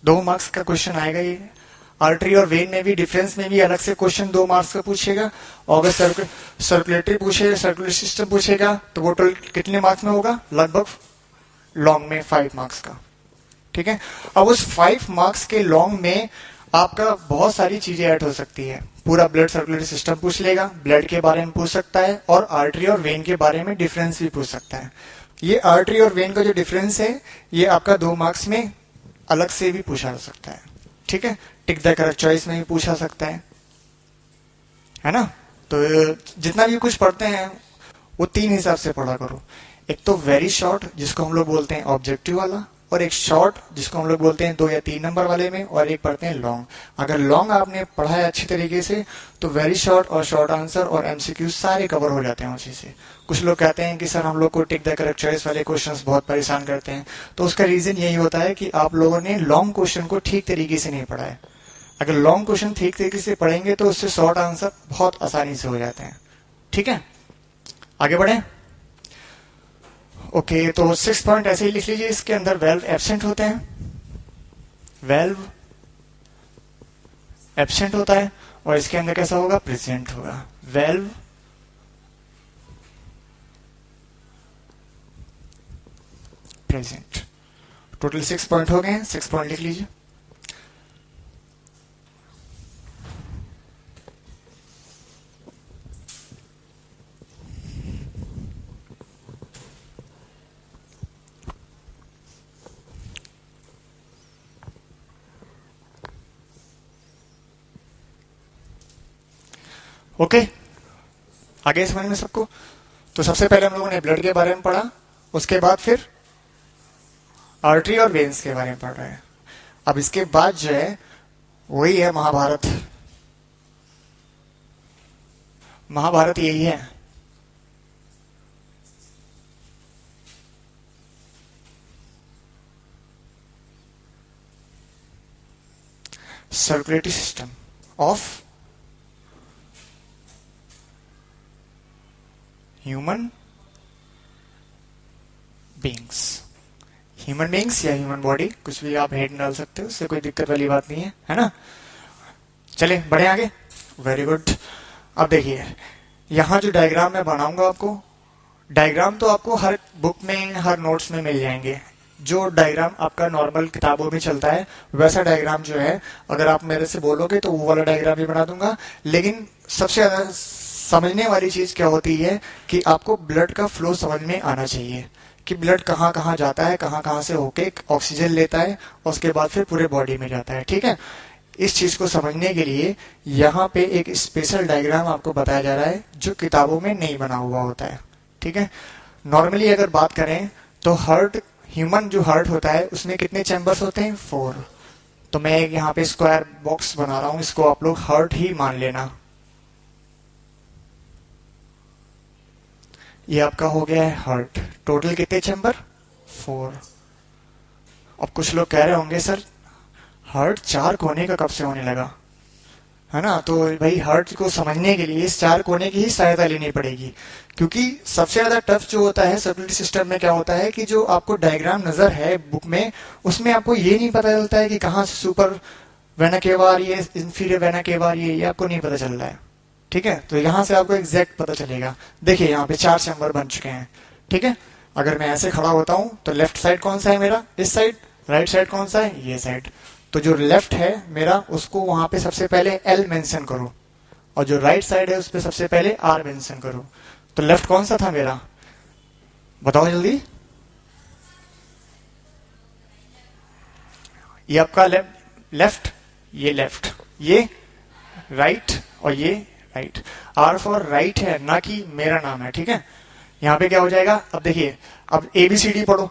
2 मार्क्स का क्वेश्चन आएगा ये। आर्टरी और वेन में भी, डिफरेंस में भी अलग से क्वेश्चन 2 मार्क्स का पूछेगा। और अगर सर्कुलेटरी पूछेगा, सर्कुलर सिस्टम पूछेगा तो वो टोटल कितने मार्क्स में होगा? लगभग लॉन्ग में 5 मार्क्स का, ठीक है। अब उस 5 मार्क्स के लॉन्ग में आपका बहुत सारी चीजें ऐड हो सकती है। पूरा ब्लड सर्कुलेटरी सिस्टम पूछ लेगा, ब्लड के बारे में पूछ सकता है, और आर्टरी और वेन के बारे में डिफरेंस भी पूछ सकता है। ये आर्टरी और वेन का जो डिफरेंस है ये आपका 2 मार्क्स में अलग से भी पूछा जा सकता है, ठीक है। टिक द करेक्ट चॉइस में भी पूछा सकता है ना। तो जितना भी कुछ पढ़ते हैं वो 3 हिसाब से पढ़ा करो। एक तो वेरी शॉर्ट जिसको हम लोग बोलते हैं ऑब्जेक्टिव वाला, और एक शॉर्ट जिसको हम लोग बोलते हैं 2 या 3 नंबर वाले में, और एक पढ़ते हैं लॉन्ग। अगर लॉन्ग आपने पढ़ा है अच्छी तरीके से तो वेरी शॉर्ट और शॉर्ट आंसर और एमसीक्यू सारे कवर हो जाते हैं उसी से। कुछ लोग कहते हैं कि सर हम लोग को टिक द करेक्ट चॉइस वाले क्वेश्चंस बहुत परेशान करते हैं, तो उसका रीजन यही होता है कि आप लोगों ने लॉन्ग क्वेश्चन को ठीक तरीके से नहीं पढ़ा है। अगर लॉन्ग क्वेश्चन ठीक तरीके से पढ़ेंगे तो उससे शॉर्ट आंसर बहुत आसानी से हो जाते हैं, ठीक है। आगे बढ़े। ओके, तो 6 पॉइंट ऐसे ही लिख लीजिए। इसके अंदर वेल्व एब्सेंट होते हैं, वेल्व एब्सेंट होता है, और इसके अंदर कैसा होगा? प्रेजेंट होगा। Valve present. टोटल 6 पॉइंट हो गए हैं। 6 पॉइंट लिख लीजिए। ओके, आगे समझ में सबको? तो सबसे पहले हम लोगों ने ब्लड के बारे में पढ़ा, उसके बाद फिर आर्टरी और वेन्स के बारे में पढ़ रहे हैं। अब इसके बाद जो है वही है महाभारत। महाभारत यही है। Circulatory system of human beings. Human beings या ह्यूमन बॉडी, कुछ भी आप हेड डाल सकते हो, उससे कोई दिक्कत वाली बात नहीं है ना। चले बढ़े आगे। Very good. अब देखिए यहां जो डायग्राम मैं बनाऊंगा आपको, डायग्राम तो आपको हर बुक में, हर नोट्स में मिल जाएंगे। जो डायग्राम आपका नॉर्मल किताबों में चलता है वैसा डायग्राम जो है, अगर आप मेरे से बोलोगे तो वो वाला डायग्राम भी बना दूंगा। लेकिन सबसे ज्यादा समझने वाली चीज क्या होती है कि आपको ब्लड का फ्लो समझ में आना चाहिए कि ब्लड कहाँ कहाँ जाता है, कहाँ कहाँ से होके ऑक्सीजन लेता है और उसके बाद फिर पूरे बॉडी में जाता है। ठीक है, इस चीज को समझने के लिए यहाँ पे एक स्पेशल डायग्राम आपको बताया जा रहा है जो किताबों में नहीं बना हुआ होता है। ठीक है, नॉर्मली अगर बात करें तो हार्ट, ह्यूमन जो हार्ट होता है उसमें कितने चैम्बर्स होते हैं? 4। तो मैं एक यहाँ पे स्क्वायर बॉक्स बना रहा हूं, इसको आप लोग हार्ट ही मान लेना। ये आपका हो गया है हार्ट। टोटल कितने चैम्बर? 4। अब कुछ लोग कह रहे होंगे सर हार्ट 4 कोने का कब से होने लगा, है ना? तो भाई हार्ट को समझने के लिए इस 4 कोने की ही सहायता लेनी पड़ेगी, क्योंकि सबसे ज्यादा टफ जो होता है सर्कुलेटरी सिस्टम में क्या होता है कि जो आपको डायग्राम नजर है बुक में, उसमें आपको ये नहीं पता चलता है कि कहाँ से सुपर वेना केवा आ रही है, इंफीरियर वेना केवा आ रही है, ये आपको नहीं पता चल रहा है। ठीक है, तो यहाँ से आपको एग्जैक्ट पता चलेगा। देखिए यहाँ पे 4 चैम्बर बन चुके हैं। ठीक है, अगर मैं ऐसे खड़ा होता हूँ तो लेफ्ट साइड कौन सा है मेरा? इस साइड। राइट साइड कौन सा है? ये साइड। तो जो लेफ्ट है मेरा उसको वहां पे सबसे पहले एल मेंशन करो, और जो राइट साइड है उस पर सबसे पहले आर मेंशन करो। तो लेफ्ट कौन सा था मेरा? बताओ जल्दी। ये आपका लेफ्ट, ये लेफ्ट, ये राइट और ये राइट। आर फॉर राइट है, ना कि मेरा नाम है। ठीक है, यहाँ पे क्या हो जाएगा? अब देखिए, अब ABCD पढ़ो।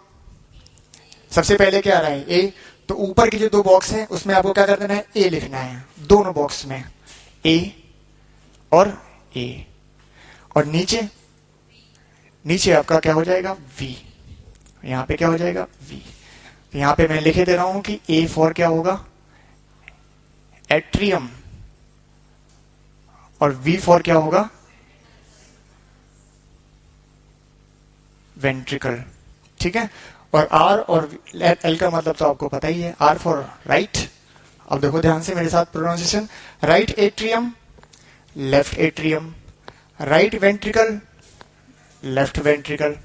सबसे पहले क्या आ रहा है? ए। तो ऊपर के जो 2 बॉक्स हैं उसमें आपको क्या कर देना है? ए लिखना है, दोनों बॉक्स में ए और ए। और नीचे, नीचे आपका क्या हो जाएगा? वी। यहाँ पे क्या हो जाएगा? वी। तो यहाँ पे मैं लिखे दे रहा हूं कि ए फॉर क्या होगा? एट्रियम, और वी फॉर क्या होगा? वेंट्रिकल। ठीक है, और आर और एल का मतलब तो आपको पता ही है, आर फॉर राइट। अब देखो ध्यान से मेरे साथ pronunciation. Right atrium, left atrium, right ventricle, left ventricle.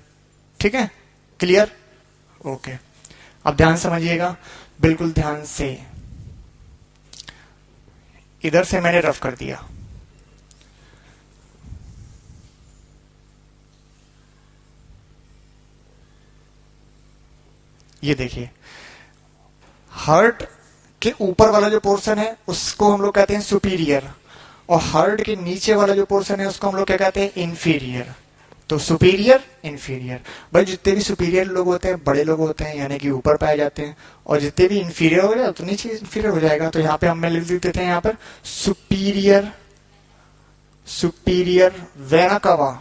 ठीक है, क्लियर? ओके, अब ध्यान समझिएगा, बिल्कुल ध्यान से। इधर से मैंने रफ कर दिया। ये देखिए, हार्ट के ऊपर वाला जो पोर्शन है उसको हम लोग कहते हैं सुपीरियर, और हार्ट के नीचे वाला जो पोर्शन है उसको हम लोग क्या कहते हैं? इंफीरियर। तो सुपीरियर, इंफीरियर। भाई जितने भी सुपीरियर लोग होते हैं बड़े लोग होते हैं, यानी कि ऊपर पाए जाते हैं, और जितने भी इंफीरियर हो जाए तो नीचे इंफीरियर हो जाएगा। तो यहाँ पे हम लिख देते हैं यहाँ पर सुपीरियर, सुपीरियर वेना कवा।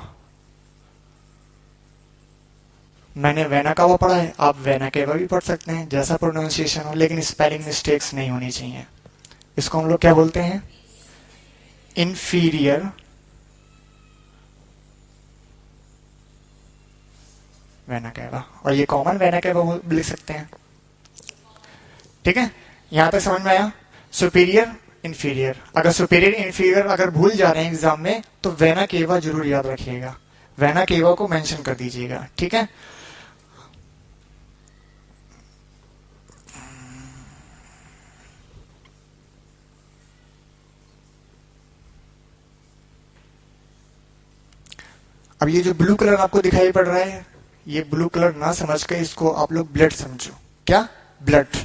मैंने वेना कावा पढ़ा है, आप वेना केवा भी पढ़ सकते हैं, जैसा प्रोनाउंसिएशन हो, लेकिन स्पेलिंग मिस्टेक्स नहीं होनी चाहिए। इसको हम लोग क्या बोलते हैं? इंफीरियर वेना केवा, और ये कॉमन वेना केवा लिख सकते हैं। ठीक है, यहां तक समझ में आया? Superior, inferior. अगर सुपीरियर इंफीरियर अगर भूल जा रहे हैं एग्जाम में तो वेना केवा जरूर याद रखिएगा, वेना केवा को मेंशन कर दीजिएगा। ठीक है, अब ये जो ब्लू कलर आपको दिखाई पड़ रहा है, ये ब्लू कलर ना समझ के इसको आप लोग ब्लड समझो। क्या? ब्लड।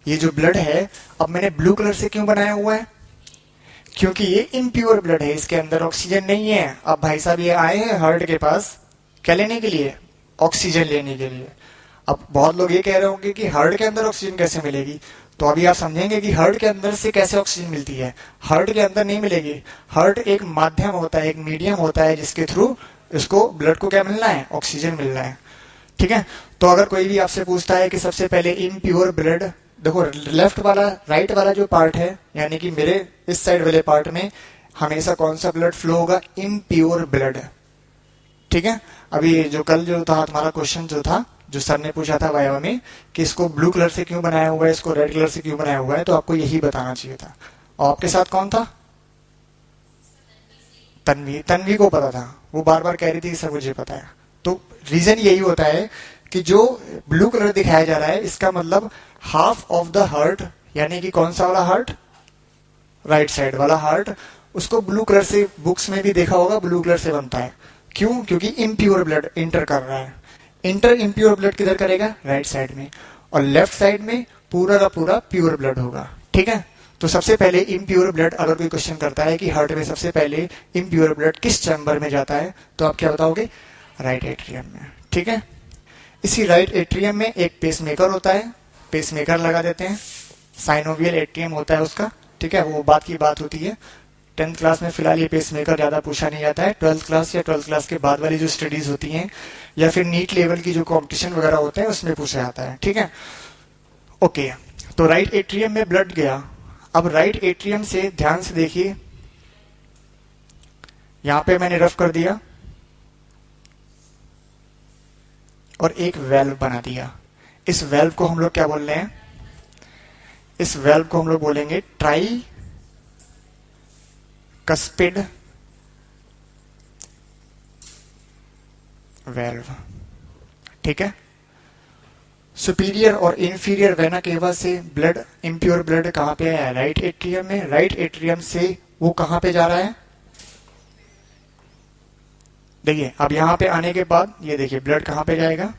ये जो ब्लड है, अब मैंने ब्लू कलर से क्यों बनाया हुआ है? क्योंकि ये इम्प्योर ब्लड है, इसके अंदर ऑक्सीजन नहीं है। अब भाई साहब ये आए हैं हार्ट के पास क्या लेने के लिए? ऑक्सीजन लेने के लिए। अब बहुत लोग ये कह रहे होंगे कि हार्ट के अंदर ऑक्सीजन कैसे मिलेगी, तो अभी आप समझेंगे कि हार्ट के अंदर से कैसे ऑक्सीजन मिलती है। हार्ट के अंदर नहीं मिलेगी, हार्ट एक माध्यम होता है, एक मीडियम होता है जिसके थ्रू इसको ब्लड को क्या मिलना है? ऑक्सीजन मिलना है। ठीक है, तो अगर कोई भी आपसे पूछता है कि सबसे पहले इम्प्योर ब्लड, देखो लेफ्ट वाला राइट वाला जो पार्ट है, यानी कि मेरे इस साइड वाले पार्ट में हमेशा कौन सा ब्लड फ्लो होगा? Impure blood. ठीक है, अभी जो कल जो था हमारा क्वेश्चन जो था, जो सर ने पूछा था वाइवा में कि इसको ब्लू कलर से क्यों बनाया हुआ है, इसको रेड कलर से क्यों बनाया हुआ है, तो आपको यही बताना चाहिए था। और आपके साथ कौन था? तन्वी। तन्वी को पता था, वो बार बार कह रही थी सर मुझे पता है। तो रीजन यही होता है कि जो ब्लू कलर दिखाया जा रहा है इसका मतलब हाफ ऑफ द हार्ट, यानी कि कौन सा वाला हार्ट, राइट साइड वाला हार्ट, उसको ब्लू कलर से, बुक्स में भी देखा होगा ब्लू कलर से बनता है। क्यों? क्योंकि इम्प्योर ब्लड इंटर कर रहा है। इंटर इम्प्योर ब्लड किधर करेगा? राइट साइड में। और लेफ्ट साइड में पूरा का पूरा प्योर ब्लड होगा। ठीक है, तो सबसे पहले इम्प्योर ब्लड, अगर कोई क्वेश्चन करता है कि हार्ट में सबसे पहले इम्प्योर ब्लड किस चैम्बर में जाता है, तो आप क्या बताओगे? राइट एट्रियम में। ठीक है, इसी राइट एट्रियम में एक पेसमेकर होता है, पेसमेकर लगा देते हैं, साइनोवियल एट्रियम होता है उसका। ठीक है, वो बात की बात होती है। 10th क्लास में फिलहाल ये पेसमेकर ज्यादा पूछा नहीं जाता है। 12th क्लास या 12th क्लास के बाद वाली जो स्टडीज होती हैं या फिर नीट लेवल की जो कॉम्पिटिशन वगैरह होते हैं उसमें पूछा जाता है। ठीक है, ओके। तो राइट एट्रियम में ब्लड गया। अब राइट एट्रियम से ध्यान से देखिए, यहां पे मैंने रफ कर दिया और एक वेल्व बना दिया। इस वेल्व को हम लोग क्या बोल रहे हैं? इस वेल्व को हम लोग बोलेंगे ट्राई कस्पिड वेल्व। ठीक है, सुपीरियर और इंफीरियर वेना केवा से ब्लड, इम्प्योर ब्लड कहां पे है? राइट एट्रियम में। राइट एट्रियम से वो कहां पे जा रहा है? देखिए, अब यहां पे आने के बाद ये देखिए ब्लड कहां पे जाएगा?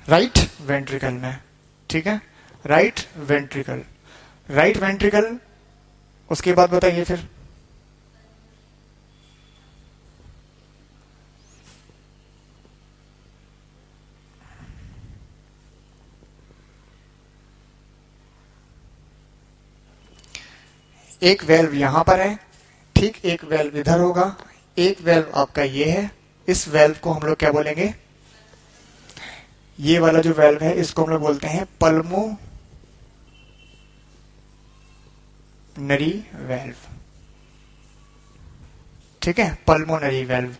राइट वेंट्रिकल में। ठीक है, राइट वेंट्रिकल, राइट वेंट्रिकल। उसके बाद बताइए फिर, एक वेल्व यहां पर है, ठीक, एक वेल्व इधर होगा, एक वेल्व आपका ये है। इस वेल्व को हम लोग क्या बोलेंगे? ये वाला जो वेल्व है इसको हम लोग बोलते हैं पल्मोनरी वेल्व। ठीक है, पल्मोनरी वेल्व।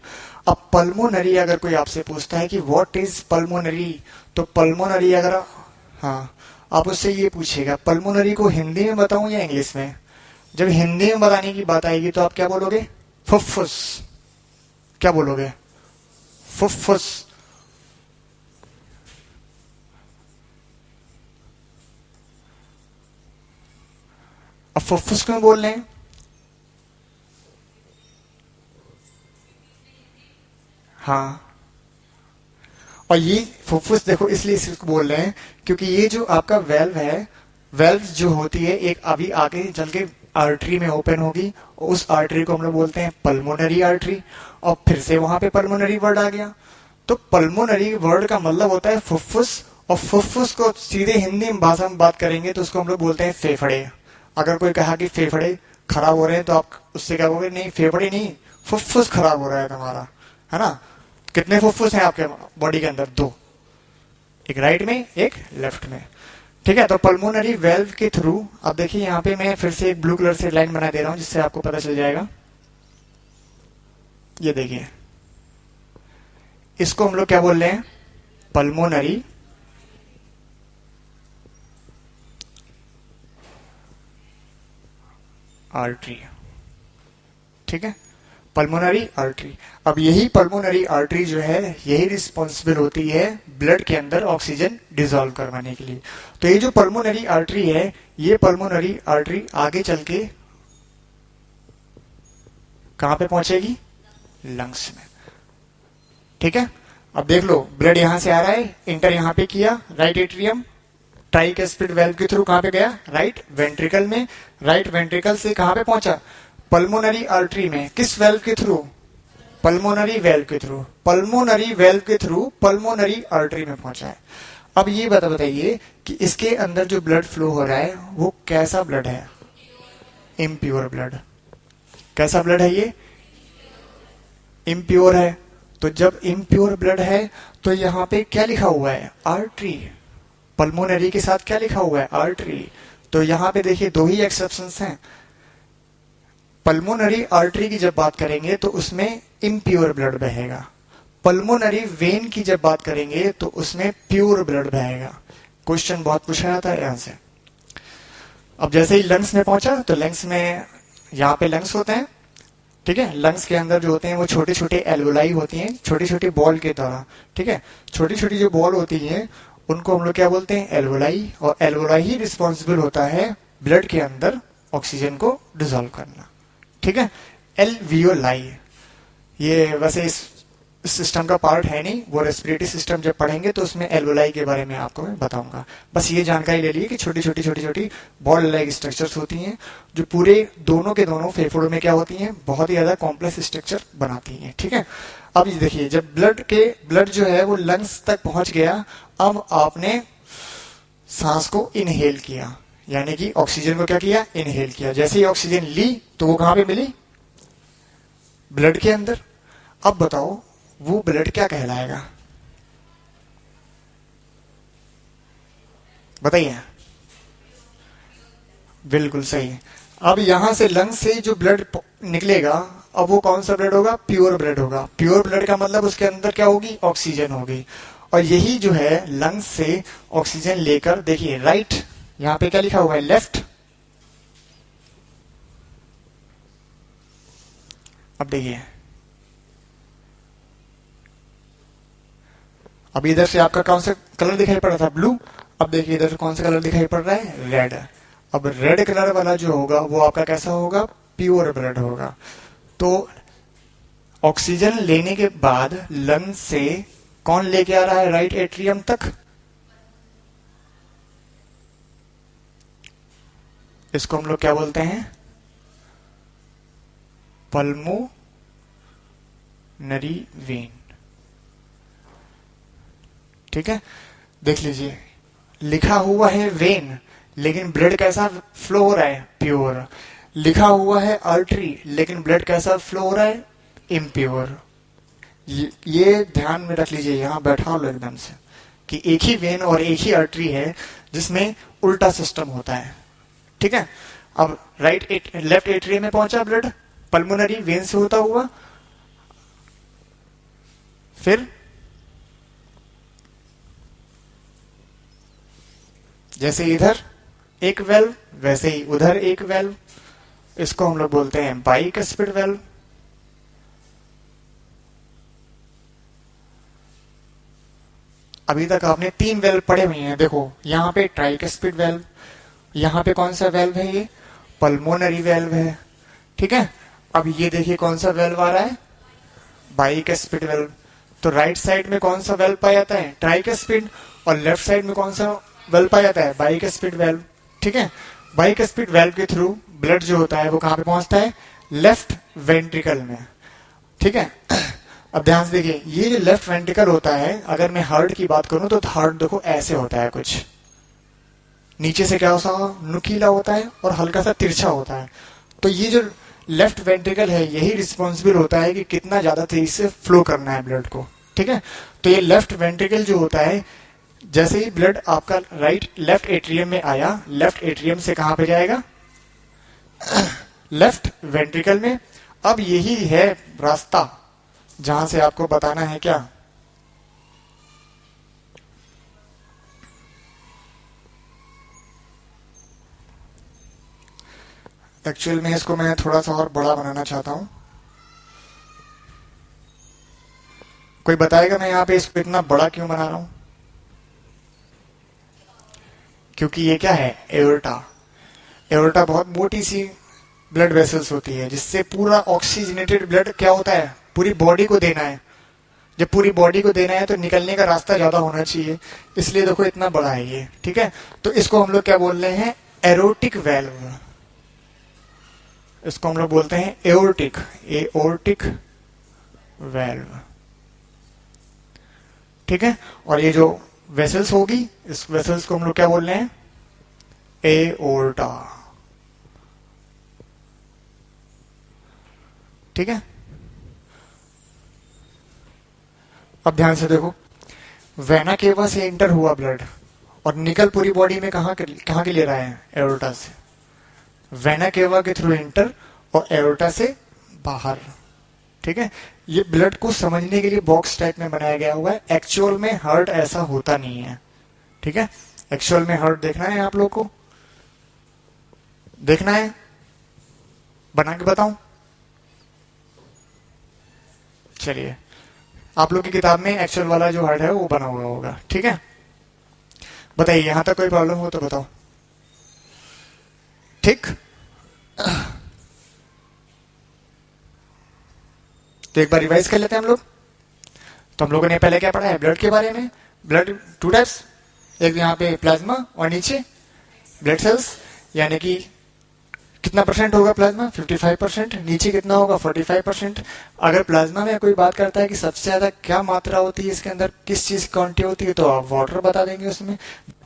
अब पल्मोनरी अगर कोई आपसे पूछता है कि व्हाट इज पल्मोनरी, तो पल्मोनरी अगर, हाँ, आप उससे ये पूछेगा पल्मोनरी को हिंदी में बताऊं या इंग्लिश में? जब हिंदी में बताने की बात आएगी तो आप क्या बोलोगे? फुफ्फुस। क्या बोलोगे? फुफ्फुस। अब फुफ्फुस क्यों बोल रहे हैं? हाँ, और ये फुफ्फुस देखो इसलिए इसको बोल रहे हैं क्योंकि ये जो आपका वेल्व है, वेल्व जो होती है एक अभी आगे चल के आर्टरी में ओपन होगी, उस आर्टरी को हम लोग बोलते हैं पल्मोनरी आर्टरी। और फिर से वहां पे पल्मोनरी वर्ड आ गया, तो पल्मोनरी वर्ड का मतलब होता है फुफ्फुस। और फुफ्फुस को सीधे हिंदी भाषा में बात करेंगे तो उसको हम लोग बोलते हैं फेफड़े। अगर कोई कहा कि फेफड़े खराब हो रहे हैं तो आप उससे क्या बोलोगे? नहीं, फेफड़े नहीं, फुफ्फुस खराब हो रहा है तुम्हारा, है ना। कितने फुफ्फुस हैं आपके बॉडी के अंदर? 2, एक राइट में एक लेफ्ट में। ठीक है, तो पल्मोनरी वेल्व के थ्रू, अब देखिए यहाँ पे मैं फिर से एक ब्लू कलर से लाइन बना दे रहा हूं जिससे आपको पता चल जाएगा। ये देखिए, इसको हम लोग क्या बोल रहे हैं? Pulmonary artery. ठीक है, पल्मोनरी आर्टरी। अब यही पल्मोनरी आर्टरी जो है यही रिस्पॉन्सिबल होती है ब्लड के अंदर ऑक्सीजन डिसॉल्व करवाने के लिए। तो ये जो पल्मोनरी आर्टरी है, ये पल्मोनरी आर्टरी आगे चल के कहां पे पहुंचेगी? लंग्स में। ठीक है, अब देख लो, ब्लड यहां से आ रहा है, इंटर यहां पे किया, राइट एट्रियम, ट्राइकस्पिड वेल्व के थ्रू कहां पे गया? राइट वेंट्रिकल में। राइट वेंट्रिकल से कहां पे पहुंचा? पल्मोनरी आर्टरी में। किस वेल्व के थ्रू? पल्मोनरी वेल्व के थ्रू। पल्मोनरी वेल्व के थ्रू पल्मोनरी आर्टरी में पहुंचा है। अब ये बताइए कि इसके अंदर जो ब्लड फ्लो हो रहा है वो कैसा ब्लड है? Impure blood. कैसा ब्लड है ये? इम्प्योर है। तो जब इम्प्योर ब्लड है तो यहाँ पे क्या लिखा हुआ है? आर्टरी। पल्मोनरी के साथ क्या लिखा हुआ है? आर्टरी। तो यहाँ पे देखिए 2 ही एक्सेप्शंस हैं। पल्मोनरी आर्टरी की जब बात करेंगे तो उसमें इम्प्योर ब्लड बहेगा। पल्मोनरी वेन की जब बात करेंगे तो उसमें प्योर ब्लड बहेगा। क्वेश्चन बहुत पूछा जाता है यहां से। अब जैसे ही लंग्स में पहुंचा तो लंग्स में, यहाँ पे लंग्स होते हैं ठीक है, लंग्स के अंदर जो होते हैं वो छोटे छोटे एल्वोलाई होती हैं, छोटी छोटी बॉल की तरह। ठीक है, छोटी छोटी जो बॉल होती हैं उनको हम लोग क्या बोलते हैं, एल्वोलाई। और एल्वोलाई ही रिस्पॉन्सिबल होता है ब्लड के अंदर ऑक्सीजन को डिजोल्व करना। ठीक है, एल्वियोलाई, ये वैसे इस सिस्टम का पार्ट है नहीं, वो रेस्पिरेटरी सिस्टम जब पढ़ेंगे तो उसमें एल्वोलाई के बारे में आपको मैं बताऊंगा। बस ये जानकारी ले लीजिए कि छोटी छोटी बॉल लाइक स्ट्रक्चर्स होती हैं जो पूरे दोनों के दोनों फेफड़ों में क्या होती हैं, बहुत ही ज्यादा कॉम्प्लेक्स स्ट्रक्चर बनाती हैं। ठीक है, अब ये देखिए, जब ब्लड जो है वो लंग्स तक पहुंच गया, अब आपने सांस को इनहेल किया, यानी कि ऑक्सीजन को क्या किया, इनहेल किया। जैसे ही ऑक्सीजन ली तो वो कहां पे मिली, ब्लड के अंदर। अब बताओ वो ब्लड क्या कहलाएगा, बताइए। बिल्कुल सही। अब यहां से लंग से जो ब्लड निकलेगा, अब वो कौन सा ब्लड होगा, प्योर ब्लड होगा। प्योर ब्लड का मतलब उसके अंदर क्या होगी, ऑक्सीजन होगी। और यही जो है लंग्स से ऑक्सीजन लेकर, देखिए राइट, यहां पे क्या लिखा हुआ है, लेफ्ट। अब देखिए, अब इधर से आपका कौन सा कलर दिखाई पड़ रहा था, ब्लू। अब देखिए इधर से कौन सा कलर दिखाई पड़ रहा है, रेड। अब रेड कलर वाला जो होगा वो आपका कैसा होगा, प्योर ब्लड होगा। तो ऑक्सीजन लेने के बाद लंग से कौन लेके आ रहा है राइट एट्रियम तक, इसको हम लोग क्या बोलते हैं, पल्मोनरी वेन। ठीक है, देख लीजिए लिखा हुआ है वेन, लेकिन ब्लड कैसा फ्लो हो रहा है, प्योर। लिखा हुआ है आर्टरी, लेकिन ब्लड कैसा फ्लो हो रहा है, इम्प्योर। ये ध्यान में रख लीजिए, यहां बैठा लो एकदम से, कि एक ही वेन और एक ही आर्टरी है जिसमें उल्टा सिस्टम होता है। ठीक है, अब लेफ्ट एट्रियम में पहुंचा ब्लड पल्मोनरी वेन से होता हुआ, फिर जैसे इधर एक वेल्व वैसे ही उधर एक वेल्व, इसको हम लोग बोलते हैं बाइकस्पिड वेल्व। अभी तक आपने 3 वेल्व पढ़े हुए हैं, देखो यहाँ पे ट्राइकस्पिड वेल्व, यहाँ पे कौन सा वेल्व है, ये पल्मोनरी वेल्व है। ठीक है, अब ये देखिए कौन सा वेल्व आ रहा है, बाइकस्पिड वेल्व। तो राइट साइड में कौन सा वेल्व पाया जाता है, ट्राइकस्पिड, और लेफ्ट साइड में कौन सा वेल्व पाया जाता है, बाइकस्पिड वेल्व। ठीक है, बाइकस्पिड वेल्व के थ्रू ब्लड जो होता है वो कहां पे पहुंचता है, लेफ्ट वेंट्रिकल में। ठीक है, अब ध्यान से देखिए, ये जो लेफ्ट वेंट्रिकल होता है, अगर मैं हार्ट की बात करूं तो हार्ट देखो ऐसे होता है, कुछ नीचे से क्या होता है, नुकीला होता है और हल्का सा तिरछा होता है। तो ये जो लेफ्ट वेंट्रिकल है यही रिस्पॉन्सिबल होता है कि कितना ज्यादा तेजी से फ्लो करना है ब्लड को। ठीक है, तो ये लेफ्ट वेंट्रिकल जो होता है, जैसे ही ब्लड आपका लेफ्ट एट्रियम में आया, लेफ्ट एट्रियम से कहां पे जाएगा, लेफ्ट वेंट्रिकल में। अब यही है रास्ता जहां से आपको बताना है क्या, एक्चुअल में इसको मैं थोड़ा सा और बड़ा बनाना चाहता हूं। कोई बताएगा मैं यहाँ पे इसको इतना बड़ा क्यों बना रहा हूं, क्योंकि ये क्या है, एओर्टा। एओर्टा बहुत मोटी सी ब्लड वेसल्स होती है, जिससे पूरा ऑक्सीजनेटेड ब्लड क्या होता है, पूरी बॉडी को देना है। जब पूरी बॉडी को देना है तो निकलने का रास्ता ज्यादा होना चाहिए, इसलिए देखो इतना बड़ा है ये। ठीक है, तो इसको हम लोग क्या बोल रहे हैं, एरोटिक वेल्व। इसको हम लोग बोलते हैं एओर्टिक वेल्व। ठीक है, और ये जो वेसल्स होगी, इस वेसल्स को हम लोग क्या बोल रहे हैं, एओर्टा। ठीक है, अब ध्यान से देखो, वेना केवा से इंटर हुआ ब्लड और निकल पूरी बॉडी में कहां के लिए रहा है, एओर्टा से। वेना केवा के थ्रू इंटर और एओर्टा से बाहर। ठीक है, ये ब्लड को समझने के लिए बॉक्स टाइप में बनाया गया हुआ है, एक्चुअल में हार्ट ऐसा होता नहीं है। ठीक है, एक्चुअल में हार्ट देखना है आप लोग को, देखना है, बना के बताऊं, चलिए, आप लोग की किताब में एक्चुअल वाला जो हार्ट है वो बना हुआ होगा, ठीक है। बताइए, यहां तक कोई प्रॉब्लम हो तो बताओ। ठीक, तो एक बार रिवाइज कर लेते हैं हम लोग। तो हम लोगों ने पहले क्या पढ़ा है ब्लड के बारे में। ब्लड टू टाइप्स, एक यहाँ पे प्लाज्मा और नीचे ब्लड सेल्स, यानी कि कितना परसेंट होगा प्लाज्मा 55%, नीचे कितना होगा 45%। अगर प्लाज्मा में कोई बात करता है कि सबसे ज्यादा क्या मात्रा होती है इसके अंदर, किस चीज की क्वांटिटी होती है, तो आप वाटर बता देंगे उसमें,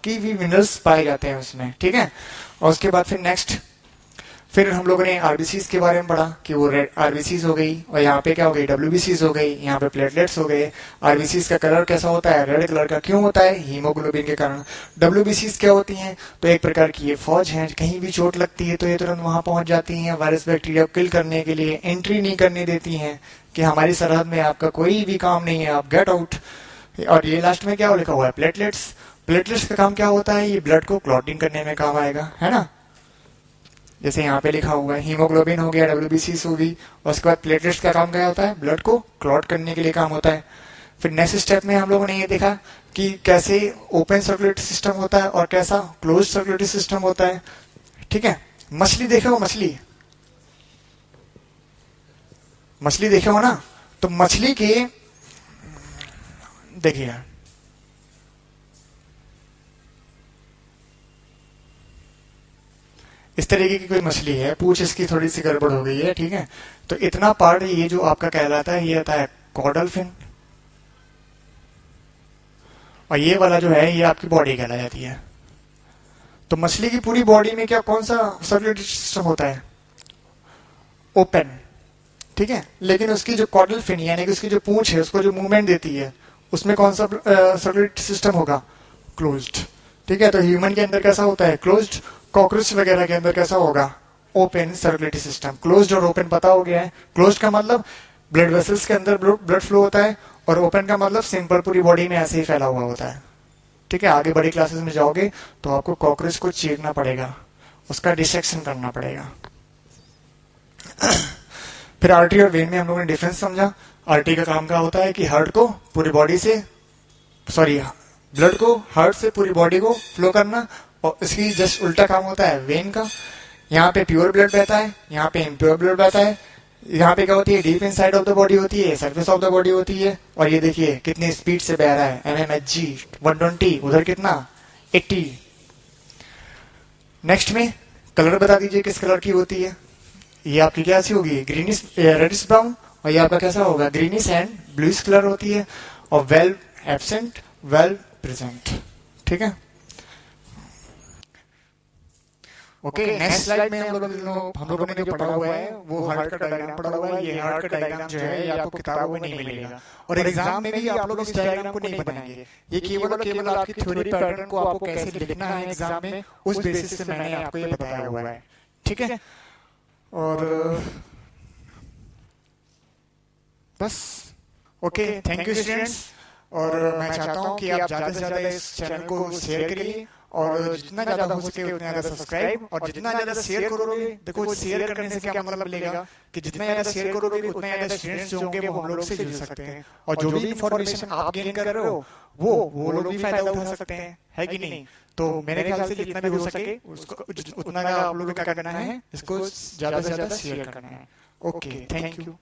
कि भी मिनरल्स पाए जाते हैं उसमें, ठीक है। और उसके बाद फिर नेक्स्ट, फिर हम लोगों ने आरबीसीज के बारे में पढ़ा कि वो रेड आरबीसीज हो गई, और यहाँ पे क्या हो गई डब्ल्यूबीसीज हो गई, यहाँ पे प्लेटलेट्स हो गए। आरबीसीज का कलर कैसा होता है, रेड कलर का क्यों होता है, हीमोग्लोबिन के कारण। डब्ल्यूबीसीज क्या होती हैं, तो एक प्रकार की ये फौज है, कहीं भी चोट लगती है तो ये तुरंत वहां पहुंच जाती हैं, वायरस बैक्टीरिया को किल करने के लिए, एंट्री नहीं करने देती हैं कि हमारी सरहद में आपका कोई भी काम नहीं है, आप गेट आउट। और ये लास्ट में क्या लिखा हुआ है प्लेटलेट्स। प्लेटलेट्स का काम क्या होता है, ये ब्लड को क्लॉटिंग करने में काम आएगा, है ना। जैसे यहाँ पे लिखा हुआ है हीमोग्लोबिन हो गया, डब्ल्यूबीसीज होगी, और उसके बाद प्लेटलेट्स का काम क्या होता है, ब्लड को क्लॉट करने के लिए काम होता है। फिर नेक्स्ट स्टेप में हम लोगों ने ये देखा कि कैसे ओपन सर्कुलेटरी सिस्टम होता है और कैसा क्लोज सर्कुलेटरी सिस्टम होता है, ठीक है। मछली देखे हो, मछली देखे हो ना, तो मछली के देखिए इस तरीके की कोई मछली है, पूछ इसकी थोड़ी सी गड़बड़ हो गई है, ठीक है। तो इतना पार्ट ये जो आपका कहलाता है ये आता है कॉर्डल फिन, और ये वाला जो है ये आपकी बॉडी कहला जाती है। तो मछली की पूरी बॉडी में क्या कौन सा सर्कुलेटरी सिस्टम होता है, ओपन, ठीक है। लेकिन उसकी जो कॉर्डल फिन यानी कि उसकी जो पूंछ है, उसको जो मूवमेंट देती है, उसमें कौन सा सर्कुलेटरी सिस्टम होगा, क्लोज्ड, ठीक है। तो ह्यूमन के अंदर कैसा होता है क्लोज्ड, कॉकरोच वगैरह के अंदर कैसा होगा ओपन सर्कुलेटरी सिस्टम। क्लोज्ड और ओपन पता हो गया है। क्लोज्ड का मतलब ब्लड वेसल्स के अंदर ब्लड फ्लो होता है, और ओपन का मतलब सिंपल पूरी बॉडी में ऐसे ही फैला हुआ होता है, ठीक है। आगे बड़ी क्लासेस में जाओगे तो आपको कॉकरोच को चीरना पड़ेगा, उसका डिसेक्शन करना पड़ेगा। फिर आर्टरी और वेन में हम लोगों ने डिफरेंस समझा। आर्टरी का काम क्या होता है कि हार्ट को पूरी बॉडी से, सॉरी ब्लड को हार्ट से पूरी बॉडी को फ्लो करना, और इसकी जस्ट उल्टा काम होता है वेन का। यहाँ पे प्योर ब्लड बहता है, यहाँ पे इम्प्योर ब्लड बहता है। यहाँ पे क्या होती है deep inside of the body होती है, सरफेस ऑफ द बॉडी होती है। और ये देखिए कितनी स्पीड से बह रहा है, mmHg 120, उधर कितना 80। नेक्स्ट में कलर बता दीजिए किस कलर की होती है। ये आपकी क्या सी होगी, ग्रीनिश रेडिश ब्राउन, और ये आपका कैसा होगा ग्रीनिश एंड ब्लूइश कलर होती है। और वेल एब्सेंट वेल प्रेजेंट, ठीक है। ओके, नेक्स्ट स्लाइड में हम लोगों ने जो पढ़ा हुआ है वो हार्ट का डायग्राम पढ़ा हुआ है। ये हार्ट का डायग्राम जो है ये आपको किताबों में नहीं मिलेगा, और एग्जाम में भी आप लोग इस डायग्राम को नहीं बनाएंगे। ये केवल आपकी थ्योरी पैटर्न को आपको कैसे लिखना है एग्जाम में, उस बेसिस से मैंने आपको ये बताया हुआ है, ठीक है। और बस, ओके, थैंक यू स्टूडेंट्स। और मैं चाहता हूँ कि आप ज्यादा से ज्यादा इस चैनल को शेयर करिए, और जितना ज्यादा हो सके उतना ज्यादा सब्सक्राइब, और जितना ज्यादा शेयर करोगे, देखो शेयर करने से क्या मतलब मिलेगा कि जितना ज्यादा शेयर करोगे उतना ज्यादा स्टूडेंट्स जो होंगे वो हम लोग से जुड़ सकते हैं, और जो भी इन्फॉर्मेशन आप गेन कर रहे हो वो लोग भी फायदा उठा सकते हैं, है कि नहीं। तो मेरे ख्याल से जितना भी हो सके उसको उतना आप लोगों को क्या करना है, इसको ज्यादा से ज्यादा शेयर करना है। Okay, thank you.